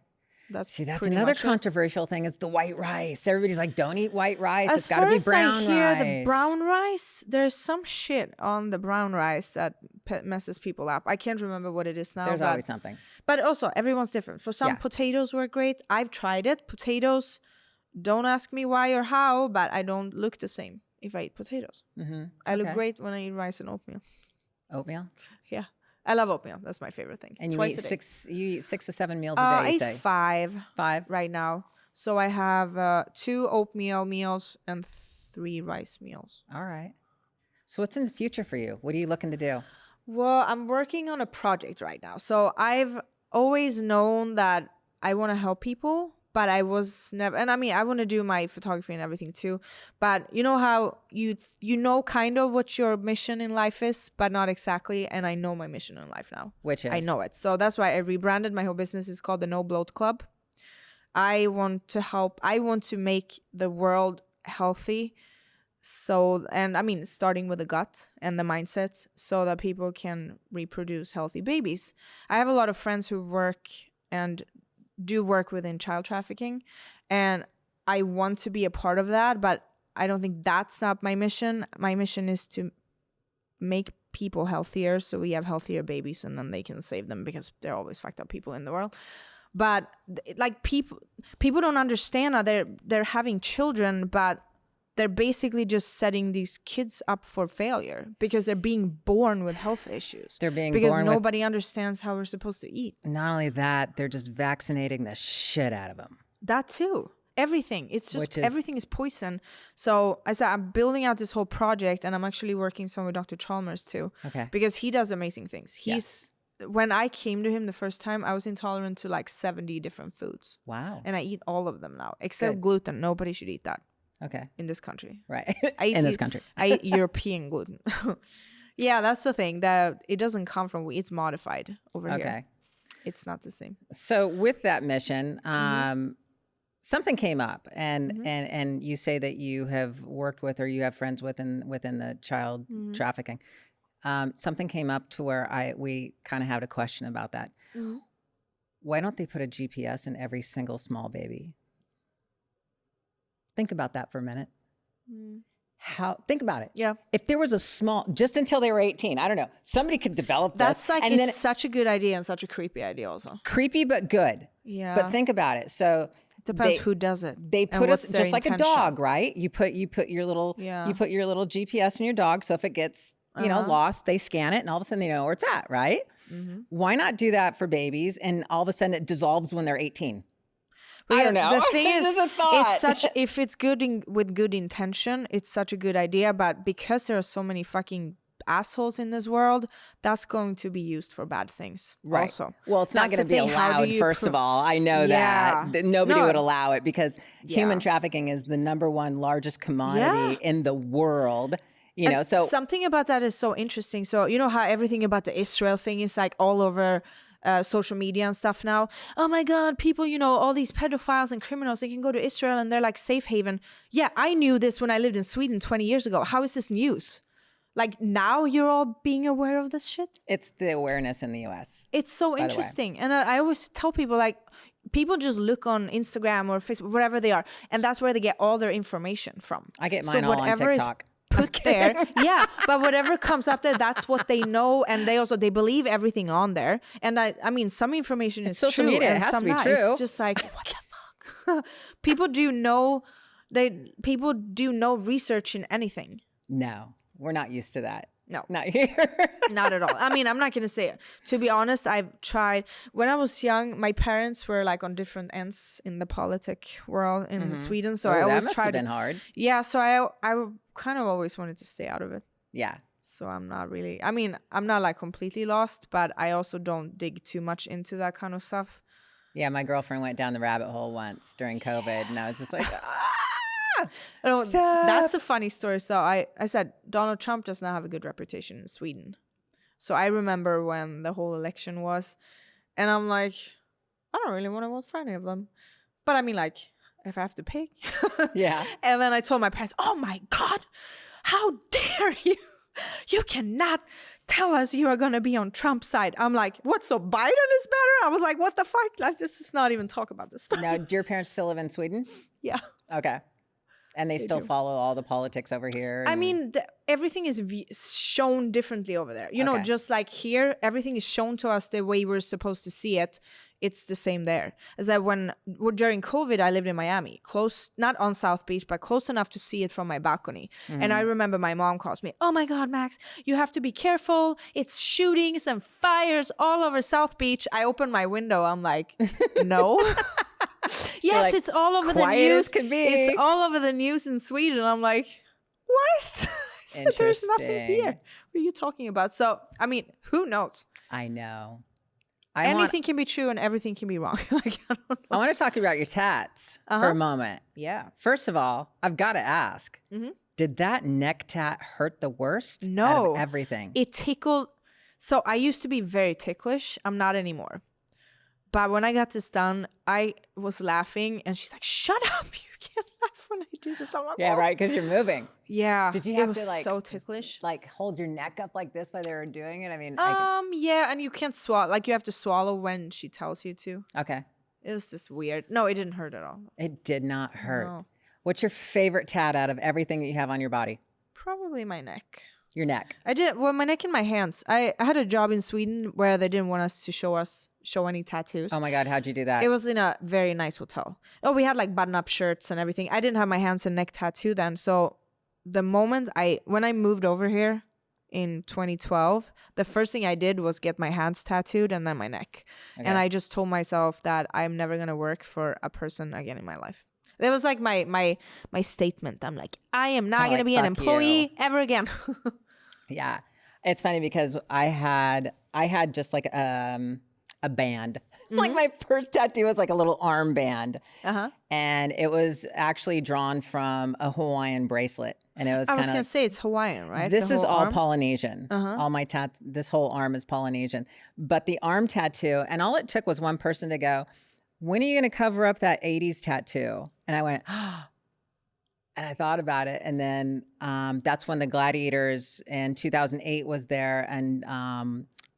That's That's pretty another much it. controversial thing is the white rice. Everybody's like, don't eat white rice. It's As got to far be as brown I hear, rice. the brown rice, there's some shit on the brown rice that messes people up. I can't remember what it is now. There's always something. But also, everyone's different. For some, Yeah. potatoes work great. I've tried it. Potatoes, don't ask me why or how, but I don't look the same if I eat potatoes. I look great when I eat rice and oatmeal. Oatmeal? Yeah. I love oatmeal. That's my favorite thing. And you Twice eat a day. you eat 6 to 7 meals a day, I you eat say? 5 5? right now. So I have 2 oatmeal meals and 3 rice meals. All right. So what's in the future for you? What are you looking to do? Well, I'm working on a project right now. So I've always known that I want to help people, but I was never, and I mean, I want to do my photography and everything too. But you know how you know kind of what your mission in life is, but not exactly. And I know my mission in life now. Which is? I know it. So that's why I rebranded my whole business. It's called the No Bloat Club. I want to help. I want to make the world healthy. So, and I mean, starting with the gut and the mindset so that people can reproduce healthy babies. I have a lot of friends who work and do work within child trafficking, and I want to be a part of that, but I don't think that's not my mission. My mission is to make people healthier so we have healthier babies, and then they can save them, because there are always fucked up people in the world. But like people don't understand how they're having children, but they're basically just setting these kids up for failure because they're being born with health issues. They're being because born nobody understands how we're supposed to eat. Not only that, they're just vaccinating the shit out of them. That too. Everything. It's just everything is poison. So I said I'm building out this whole project, and I'm actually working some with Dr. Chalmers too. Okay. Because he does amazing things. When I came to him the first time, I was intolerant to like 70 different foods. Wow. And I eat all of them now, except gluten. Nobody should eat that. Okay. In this country. Right. In this country. I eat European gluten. Yeah, that's the thing. That it doesn't come from, it's modified over here. Okay. It's not the same. So with that mission, something came up, and you say that you have worked with, or you have friends within the child trafficking. Something came up to where we kind of had a question about that. Why don't they put a GPS in every single small baby? Think about that for a minute. Think about it. Yeah. If there was a small, just until they were 18, I don't know, somebody could develop this. That's like, and it's such a good idea and such a creepy idea also. Creepy, but good. Yeah. But think about it. So it depends who does it. They put us just like a dog, right? You put your little GPS in your dog. So if it gets, lost, they scan it, and all of a sudden they know where it's at, right? Why not do that for babies? And all of a sudden it dissolves when they're 18. I don't know. The thing is, it's such, if it's good with good intention, it's such a good idea. But because there are so many fucking assholes in this world, that's going to be used for bad things. Right. Also. Well, it's not going to be allowed, first of all. I know that. Nobody would allow it because human trafficking is the #1 largest commodity in the world. So something about that is so interesting. So you know how everything about the Israel thing is like all over social media and stuff now. Oh my God, people, all these pedophiles and criminals, they can go to Israel and they're like safe haven. Yeah, I knew this when I lived in Sweden 20 years ago. How is this news? Like now you're all being aware of this shit? It's the awareness in the US. It's so interesting. And I always tell people, like, people just look on Instagram or Facebook, wherever they are, and that's where they get all their information from. I get mine all on TikTok. Put there, but whatever comes up there, that's what they know, and they believe everything on there. And I mean, some information is social true, media, and it has some to be not. true. It's just like, what the fuck? People do no research in anything. No, we're not used to that. No, not here. Not at all. I mean, I'm not going to say it. To be honest, I've tried. When I was young, my parents were like on different ends in the politic world in Sweden. So I always that must tried. Have been hard. Yeah. So I kind of always wanted to stay out of it. Yeah. So I'm not really, I mean, I'm not like completely lost, but I also don't dig too much into that kind of stuff. Yeah. My girlfriend went down the rabbit hole once during COVID, and I was just like, No, Stop. that's a funny story. So I said Donald Trump does not have a good reputation in Sweden. So I remember when the whole election was, and I'm like, I don't really want to vote for any of them. But I mean, like, if I have to pick. Yeah. And then I told my parents, oh my God, how dare you? You cannot tell us you are going to be on Trump's side. I'm like, what? So Biden is better? I was like, what the fuck? Let's just not even talk about this stuff. Now, do your parents still live in Sweden? Yeah. Okay. And they still do. follow all the politics over here? I mean, everything is shown differently over there. You know, Okay. just like here, everything is shown to us the way we're supposed to see it. It's the same there. As that during COVID, I lived in Miami, close, not on South Beach, but close enough to see it from my balcony. And I remember my mom calls me, oh my God, Maaxx, you have to be careful. It's shootings and fires all over South Beach. I open my window. I'm like, no. Yes, like, it's all over the quiet news. as can be. It's all over the news in Sweden. I'm like, what? I said, there's nothing Interesting. here. What are you talking about? So, I mean, who knows? I know. Anything can be true and everything can be wrong. Like, I don't know. I want to talk about your tats for a moment. Yeah. First of all, I've got to ask, did that neck tat hurt the worst out No. of everything? It tickled. So I used to be very ticklish. I'm not anymore. But when I got this done, I was laughing and she's like, shut up. You can't laugh when I do this. I'm like, Yeah, "Oh." right, because you're moving. Yeah. Did you it have was to like so ticklish. like hold your neck up like this while they were doing it? I mean, Yeah, and you can't swallow. Like, you have to swallow when she tells you to. okay. It was just weird. No, it didn't hurt at all. It did not hurt. No. What's your favorite tat out of everything that you have on your body? Probably my neck. Your neck. I did my neck and my hands. I had a job in Sweden where they didn't want us to show any tattoos. Oh my God, how'd you do that? It was in a very nice hotel. Oh, we had like button-up shirts and everything. I didn't have my hands and neck tattoo then. So the moment when I moved over here in 2012, the first thing I did was get my hands tattooed and then my neck. Okay. And I just told myself that I'm never gonna work for a person again in my life. That was like my statement. I'm like, I am not Kinda gonna like, be an fuck employee you. ever again. Yeah. It's funny because I had just like a band. Like my first tattoo was like a little arm band. Uh-huh. And it was actually drawn from a Hawaiian bracelet. And it was I was kind gonna of, say it's Hawaiian, right? this The is whole all arm? Polynesian. All my this whole arm is Polynesian. But the arm tattoo, and all it took was one person to go, when are you going to cover up that 80s tattoo? And I went, and I thought about it. And then that's when the Gladiators in 2008 was there. And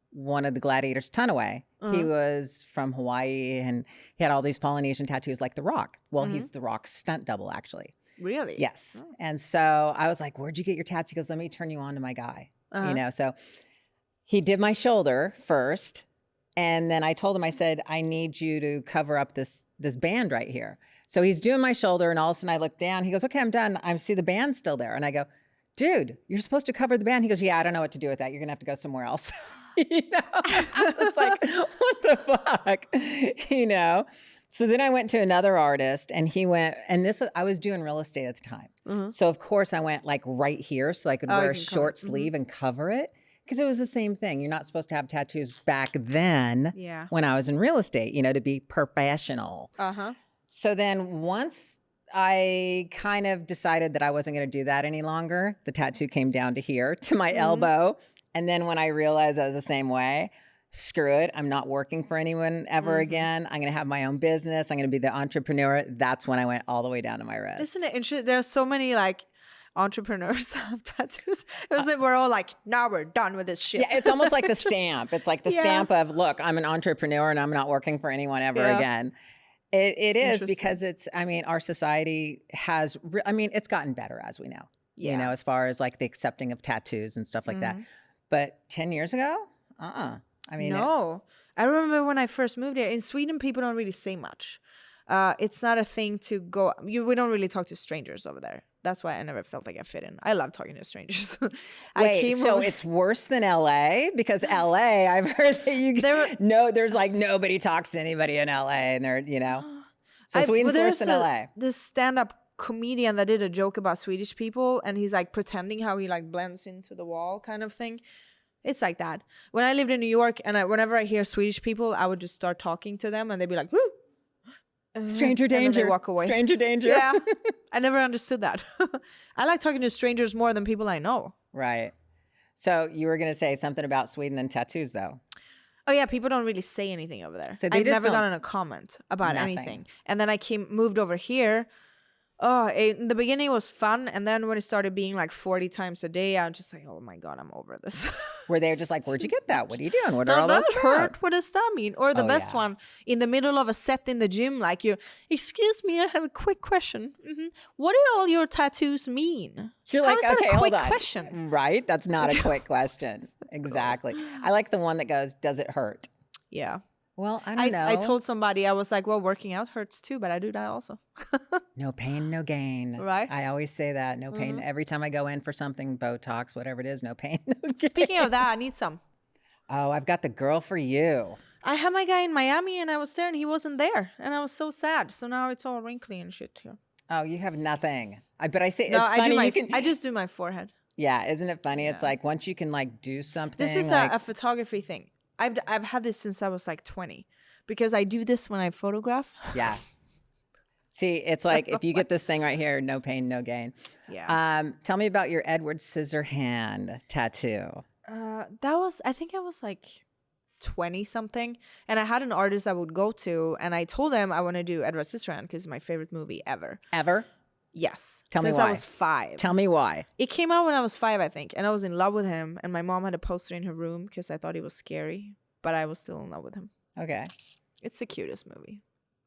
one of the Gladiators, Tunaway, he was from Hawaii and he had all these Polynesian tattoos like The Rock. Well, he's The Rock's stunt double, actually. Really? Yes. And so I was like, where'd you get your tats? He goes, let me turn you on to my guy. You know, so he did my shoulder first. And then I told him, I said, I need you to cover up this band right here. So he's doing my shoulder and all of a sudden I look down. He goes, okay, I'm done. I see the band still there. And I go, dude, you're supposed to cover the band. He goes, yeah, I don't know what to do with that. You're going to have to go somewhere else. You know, I was like, what the fuck? You know? So then I went to another artist and he went, and I was doing real estate at the time. So of course I went like right here so I could wear a short sleeve and cover it. Because it was the same thing. You're not supposed to have tattoos back then when I was in real estate, you know, to be professional. So then once I kind of decided that I wasn't going to do that any longer, the tattoo came down to here, to my elbow. And then when I realized I was the same way, screw it. I'm not working for anyone ever again. I'm going to have my own business. I'm going to be the entrepreneur. That's when I went all the way down to my wrist. Isn't it interesting? There's so many like entrepreneurs that have tattoos. It was like we're all like, now we're done with this shit. Yeah, it's almost like the stamp. It's like the stamp of, look, I'm an entrepreneur and I'm not working for anyone ever again. It is because it's, I mean, our society has, I mean, it's gotten better as we know, you know, as far as like the accepting of tattoos and stuff like that. But 10 years ago, I mean, no. I remember when I first moved here in Sweden, people don't really say much. It's not a thing to go. We don't really talk to strangers over there. That's why I never felt like I fit in. I love talking to strangers. Wait, so it's worse than LA? Because LA, I've heard that there's like nobody talks to anybody in LA, and they're, you know. So Sweden's worse than LA. This stand-up comedian that did a joke about Swedish people, and he's like pretending how he like blends into the wall kind of thing. It's like that. When I lived in New York, and whenever I hear Swedish people, I would just start talking to them, and they'd be like, "Whoo." Stranger and then danger. they walk away. Stranger danger. Yeah, I never understood that. I like talking to strangers more than people I know. Right. So you were going to say something about Sweden and tattoos, though. Oh yeah, people don't really say anything over there. So they I've just never don't- gotten a comment about Nothing. anything. And then I moved over here. Oh, in the beginning it was fun, and then when it started being like 40 times a day, I was just like, oh my god, I'm over this. Where they're just like, where'd you get that? What are you doing? What are all Does those that about? hurt? What does that mean? Or the Oh, best yeah. one, in the middle of a set in the gym, like excuse me, I have a quick question. What do all your tattoos mean? You're How like, is that okay, a quick hold on. question? Right? That's not a quick question. Exactly. I like the one that goes, does it hurt? Yeah. Well, I don't know. I told somebody, I was like, well, working out hurts too, but I do that also. No pain, no gain. Right. I always say that. No pain. Every time I go in for something, Botox, whatever it is, no pain, no gain. Speaking of that, I need some. Oh, I've got the girl for you. I had my guy in Miami and I was there and he wasn't there. And I was so sad. So now it's all wrinkly and shit here. Oh, you have nothing. But I say No, it's funny. I just do my forehead. Yeah, isn't it funny? It's Yeah. like once you can like do something. This is like, a photography thing. I've had this since I was like 20 because I do this when I photograph. yeah. See, it's like if you get this thing right here, no pain, no gain. Yeah. Tell me about your Edward Scissorhand tattoo. I think I was like 20 something. And I had an artist I would go to and I told him I want to do Edward Scissorhand because it's my favorite movie ever. Ever? Yes. Tell me Since why. I was 5. Tell me why. It came out when I was 5, I think, and I was in love with him. And my mom had a poster in her room because I thought he was scary, but I was still in love with him. Okay. It's the cutest movie.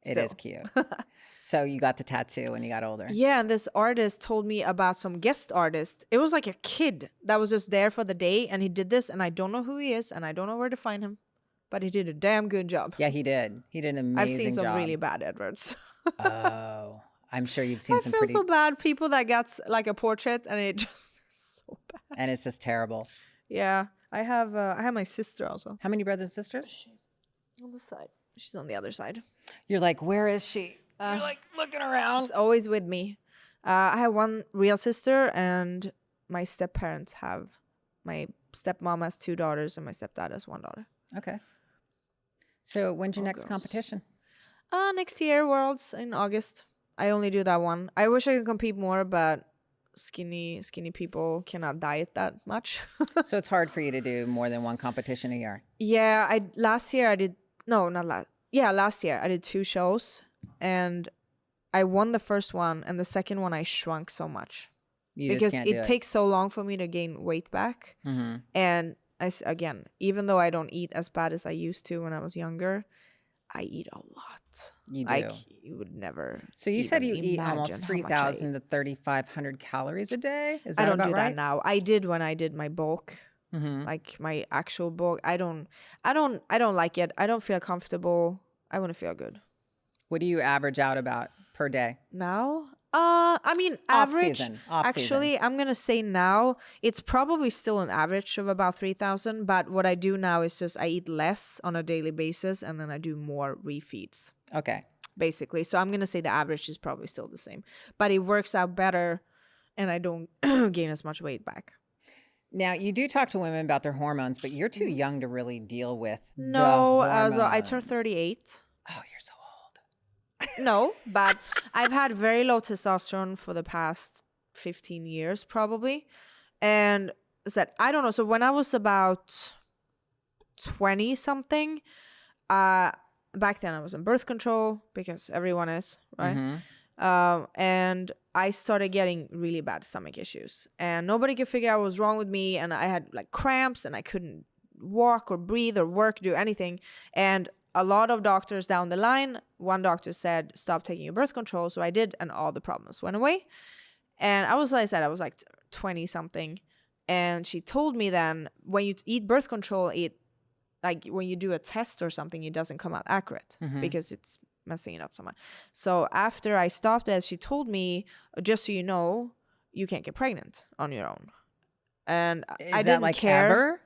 It is cute. So you got the tattoo when you got older. Yeah, and this artist told me about some guest artist. It was like a kid that was just there for the day, and he did this, and I don't know who he is, and I don't know where to find him, but he did a damn good job. Yeah, he did. He did an amazing I've seen some job. really bad Edwards. Oh, I'm sure you've seen I some feel pretty. so bad. People that got like a portrait, and it just is so bad. And it's just terrible. Yeah, I have my sister also How many brothers and sisters? on the side. She's on the other side. You're like, where is she? You're like looking around. She's always with me. I have one real sister, and my step-parents have. My stepmom has 2 daughters, and my stepdad has 1 daughter. Okay. So when's your All next girls. competition? Next year, Worlds in August. I only do that one. I wish I could compete more, but skinny people cannot diet that much. So it's hard for you to do more than one competition a year. Yeah, last year I did. No, not last. Yeah, last year I did 2 shows, and I won the first one, and the second one I shrunk so much You just because can't do it takes so long for me to gain weight back. Mm-hmm. And again, even though I don't eat as bad as I used to when I was younger, I eat a lot. You do. Like you would never. So you said you even eat imagine almost how much I 3,000 to 3,500 calories a day. Is that I don't about do right? that now. I did when I did my bulk, Mm-hmm. like my actual bulk. I don't like it. I don't feel comfortable. I want to feel good. What do you average out about per day? Now, I mean, average. Off Actually, I'm gonna say now it's probably still an average of about 3,000. But what I do now is just I eat less on a daily basis, and then I do more refeeds. Okay. Basically, so I'm gonna say the average is probably still the same, but it works out better, and I don't gain as much weight back. Now, you do talk to women about their hormones, but you're too young to really deal with No, the I turned hormones. 38. Oh, you're so old. No, but I've had very low testosterone for the past 15 years probably. And I don't know. So when I was about 20 something, back then I was on birth control because everyone is, right? Mm-hmm. And I started getting really bad stomach issues, and nobody could figure out what was wrong with me. And I had like cramps, and I couldn't walk or breathe or work, do anything. And a lot of doctors down the line, one doctor said, stop taking your birth control. So I did, and all the problems went away. And I was, like I said, I was like 20 something. And she told me then, when you eat birth control, like when you do a test or something, it doesn't come out accurate because it's messing it up so much. So after I stopped it, she told me, just so you know, you can't get pregnant on your own. And I didn't like care. Ever?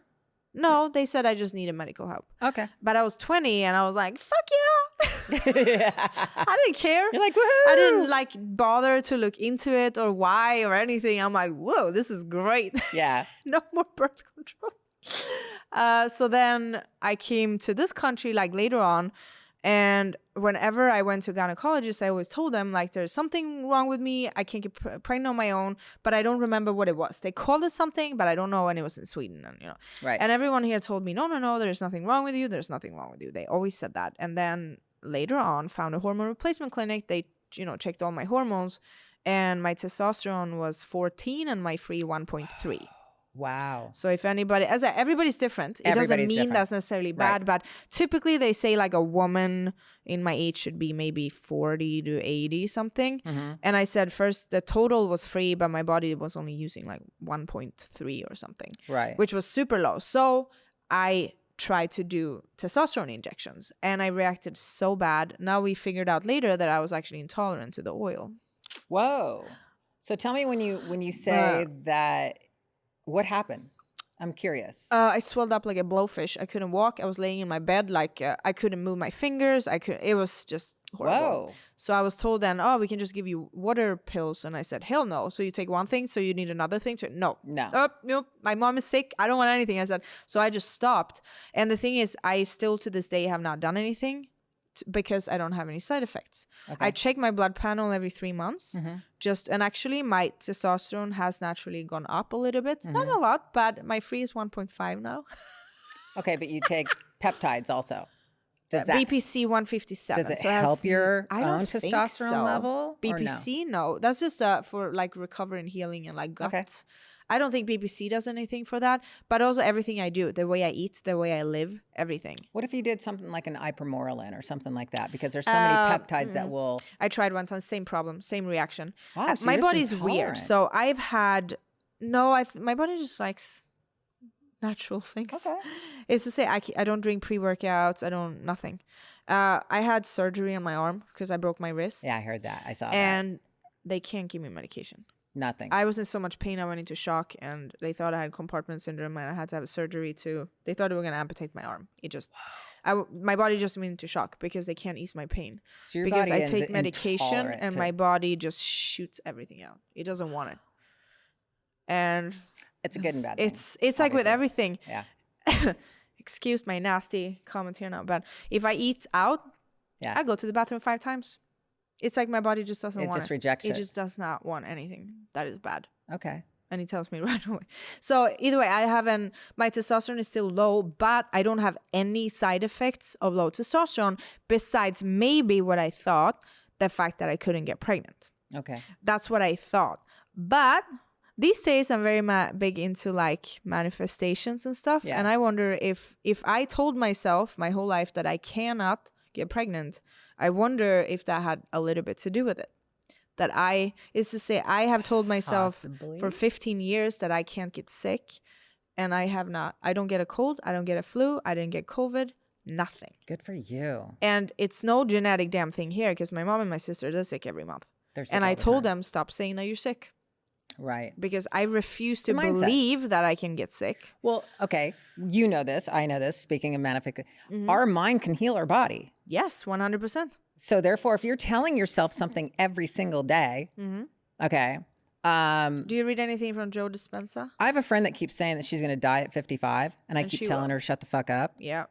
No, they said I just needed medical help. Okay. But I was 20 and I was like, fuck yeah. I didn't care. You're like, woohoo! I didn't like bother to look into it or why or anything. I'm like, whoa, this is great. Yeah. No more birth control. So then I came to this country like later on, And whenever I went to gynecologists, I always told them, like, there's something wrong with me. I can't get pregnant on my own, but I don't remember what it was. They called it something, but I don't know. And it was in Sweden, and Right. And everyone here told me, no, there's nothing wrong with you. There's nothing wrong with you. They always said that. And then later on, found a hormone replacement clinic. They, checked all my hormones, and my testosterone was 14 and my free 1.3. Wow. So if anybody, everybody's different. It doesn't mean different. that's necessarily bad, but typically they say like a woman in my age should be maybe 40 to 80 something. And I said first the total was free, but my body was only using like 1.3 or something. Right. Which was super low. So I tried to do testosterone injections, and I reacted so bad. Now we figured out later that I was actually intolerant to the oil. Whoa. So tell me when you say that, what happened? I'm curious. I swelled up like a blowfish. I couldn't walk. I was laying in my bed like I couldn't move my fingers. It was just horrible. Whoa. So I was told then, we can just give you water pills. And I said, hell no. So you take one thing, so you need another thing? No. Nope. My mom is sick. I don't want anything. I said, so I just stopped. And the thing is, I still to this day have not done anything because I don't have any side effects. Okay. I check my blood panel every 3 months. And actually my testosterone has naturally gone up a little bit. Not a lot, but my free is 1.5 now. Okay, but you take peptides also. Does that BPC 157. Does it help your own think testosterone so. level? BPC, no. That's just for like recovery and healing and like gut. Okay. I don't think BPC does anything for that, but also everything I do, the way I eat, the way I live, everything. What if you did something like an ipramorelin or something like that? Because there's so many peptides that will... I tried one time, same problem, same reaction. Wow, so my you're just body's weird. intolerant. So I've had... No, my body just likes natural things. Okay. It's to say I don't drink pre-workouts. I don't... Nothing. I had surgery on my arm because I broke my wrist. Yeah, I heard that. I saw that. And they can't give me medication. Nothing. I was in so much pain, I went into shock, and they thought I had compartment syndrome, and I had to have a surgery to. They thought they were going to amputate my arm. My body just went into shock because they can't ease my pain. So your because body I is take medication, intolerant and to- my body just shoots everything out. It doesn't want it, and It's a good and bad thing. it's like with obviously. everything. Yeah. Excuse my nasty comment here now, but if I eat out, I go to the bathroom 5 times. It's like my body just doesn't want it. It just rejects it. It just does not want anything that is bad. Okay. And he tells me right away. So either way, my testosterone is still low, but I don't have any side effects of low testosterone besides maybe what I thought, the fact that I couldn't get pregnant. Okay. That's what I thought. But these days I'm very big into like manifestations and stuff. Yeah. And I wonder if I told myself my whole life that I cannot get pregnant, I wonder if that had a little bit to do with it. That I have told myself Possibly. for 15 years that I can't get sick, and I have not. I don't get a cold. I don't get a flu. I didn't get COVID. Nothing. Good for you. And it's no genetic damn thing here because my mom and my sister are sick every month. They're sick And all I the told time. them, stop saying that you're sick. Right. Because I refuse to It's a mindset. believe that I can get sick. Well, okay. You know this. I know this. Speaking of manifestation, our mind can heal our body. Yes, 100%. So therefore, if you're telling yourself something every single day, okay. Do you read anything from Joe Dispenza? I have a friend that keeps saying that she's going to die at 55, and I And keep she telling will. her, shut the fuck up. Yeah.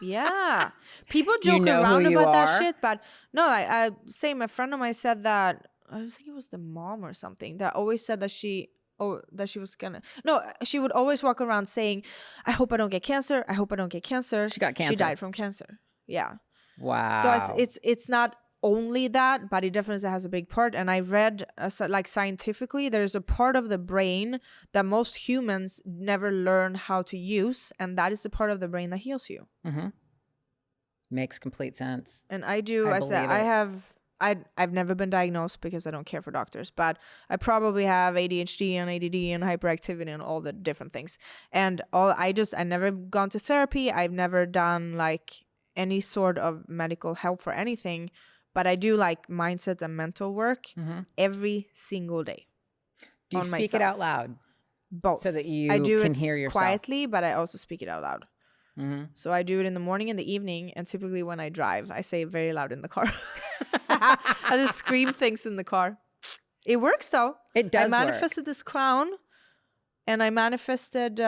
Yeah. People You joke know around who you about that are? shit, but no, I same a friend of mine said that, I think it was the mom or something, that always said that she would always walk around saying, I hope I don't get cancer. I hope I don't get cancer. She got cancer. She died from cancer. Yeah. Wow. So it's not only that, but it definitely has a big part. And I read, like scientifically, there's a part of the brain that most humans never learn how to use, and that is the part of the brain that heals you. Makes complete sense. And I do. I I said believe I've never been diagnosed because I don't care for doctors, but I probably have ADHD and ADD and hyperactivity and all the different things. And I never gone to therapy. I've never done like any sort of medical help for anything, but I do like mindset and mental work every single day. Do you on speak it myself. out loud Both. so that you I do can it hear yourself? quietly, but I also speak it out loud. So I do it in the morning and the evening, and typically when I drive, I say it very loud in the car. I just scream things in the car. It works though. It does I manifested this crown, and I manifested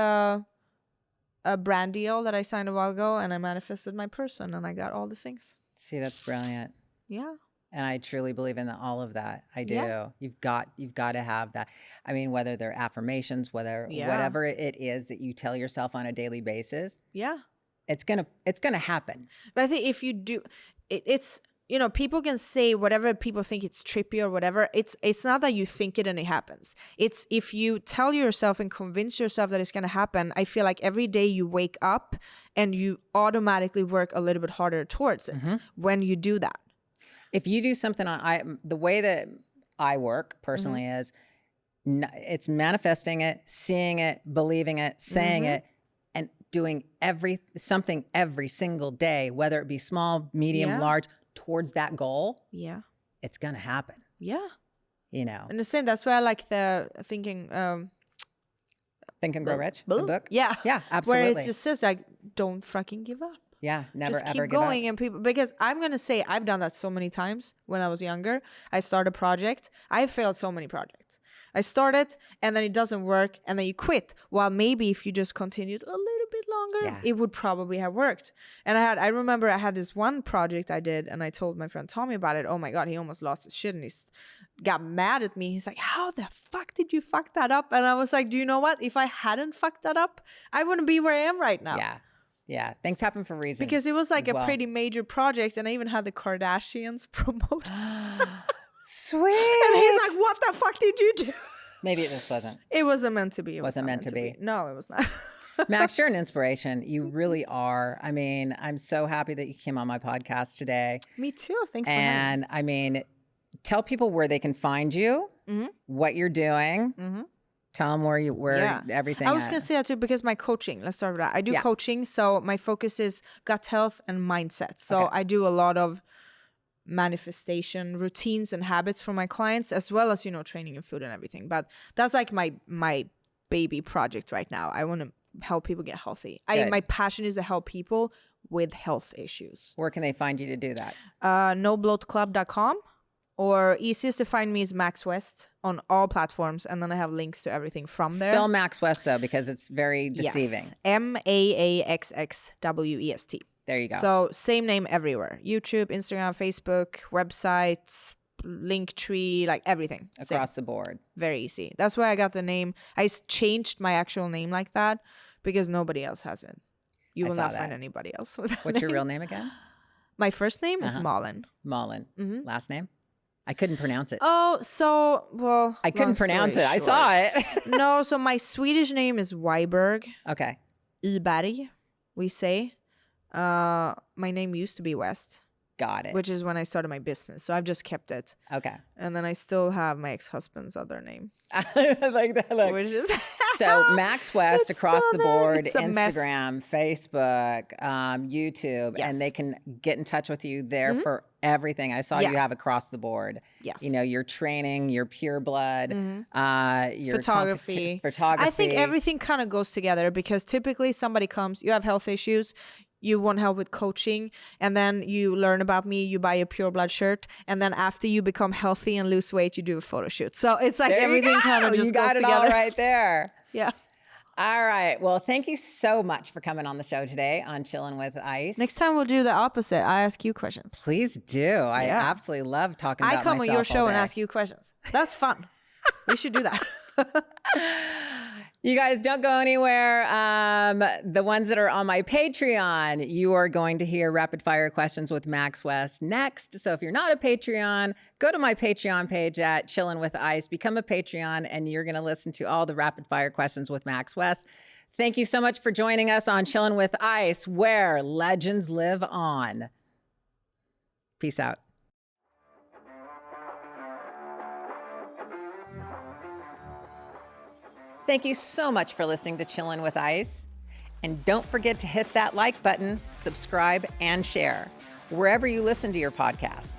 a brand deal that I signed a while ago, and I manifested my person, and I got all the things. See, that's brilliant. Yeah. And I truly believe in all of that. I do. Yeah. You've got to have that. I mean, whether they're affirmations, whatever it is that you tell yourself on a daily basis. Yeah. It's gonna happen. But I think if you do, it's, you know, people can say whatever people think it's trippy or whatever. It's not that you think it and it happens. It's if you tell yourself and convince yourself that it's going to happen. I feel like every day you wake up and you automatically work a little bit harder towards it when you do that. If you do something the way that I work personally is it's manifesting it, seeing it, believing it, saying it, and doing something every single day, whether it be small, medium, large, towards that goal. Yeah. It's going to happen. Yeah. You know. And the same, that's why I like the thinking Think and Grow Rich, the book. Yeah. Yeah, absolutely. Where it just says like, don't fucking give up. Yeah, never just ever keep give going. up. And people, because I'm gonna say I've done that so many times when I was younger. I start a project. I failed so many projects. I started and then it doesn't work and then you quit. While maybe if you just continued a little bit longer, it would probably have worked. And I remember I had this one project I did and I told my friend Tommy about it. Oh my God, he almost lost his shit and he got mad at me. He's like, how the fuck did you fuck that up? And I was like, do you know what? If I hadn't fucked that up, I wouldn't be where I am right now. Yeah. Yeah, things happen for reasons. Because it was like a pretty major project, and I even had the Kardashians promote. Sweet. And he's like, "What the fuck did you do?" Maybe this wasn't. It wasn't meant to be. It wasn't meant to be. No, it was not. Maaxx, you're an inspiration. You really are. I mean, I'm so happy that you came on my podcast today. Me too. Thanks for having me. And I mean, tell people where they can find you, what you're doing. Tell them where everything. I was going to say that too, because my coaching, let's start with that. I do coaching. So my focus is gut health and mindset. So I do a lot of manifestation routines and habits for my clients, as well as, you know, training and food and everything. But that's like my baby project right now. I want to help people get healthy. My passion is to help people with health issues. Where can they find you to do that? NoBloatClub.com. Or easiest to find me is Maaxx West on all platforms. And then I have links to everything from there. Spell Maaxx West, though, because it's very deceiving. Yes. MAAXXWEST. There you go. So same name everywhere. YouTube, Instagram, Facebook, website, Linktree, like everything. Across the board. Very easy. That's why I got the name. I changed my actual name like that because nobody else has it. You will not find anybody else with that What's your real name again? My first name is Malin. Malin. Last name? I couldn't pronounce it. Oh, so, well. I couldn't pronounce it. I saw it. No, so my Swedish name is Weiberg. Okay. Iberg, we say. My name used to be West. Got it. Which is when I started my business. So I've just kept it. Okay. And then I still have my ex-husband's other name. Like that. Look. Which is So Maaxx West across the board, mess. Instagram, Facebook, YouTube, and they can get in touch with you there for everything. I saw you have across the board. Yes. You know, your training, your pure blood, your photography. Photography. I think everything kind of goes together because typically somebody comes, you have health issues, you want help with coaching, and then you learn about me, you buy a pure blood shirt, and then after you become healthy and lose weight, you do a photo shoot. So it's like everything kind of just goes together. You got it all right there. Yeah. All right. Well, thank you so much for coming on the show today on Chillin' with Ice. Next time we'll do the opposite. I ask you questions. Please do. I absolutely love talking about myself. I come on your show and ask you questions. That's fun. We should do that. You guys don't go anywhere. The ones that are on my Patreon, you are going to hear rapid fire questions with Maaxx West next. So if you're not a Patreon, go to my Patreon page at Chillin' with Ice, become a Patreon, and you're going to listen to all the rapid fire questions with Maaxx West. Thank you so much for joining us on Chillin' with Ice, where legends live on. Peace out. Thank you so much for listening to Chillin' with Ice. And don't forget to hit that like button, subscribe, and share wherever you listen to your podcast.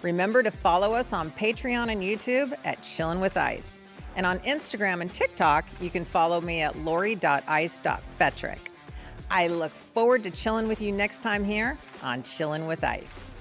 Remember to follow us on Patreon and YouTube at Chillin' with Ice. And on Instagram and TikTok, you can follow me at lori.ice.fetrick. I look forward to chilling with you next time here on Chillin' with Ice.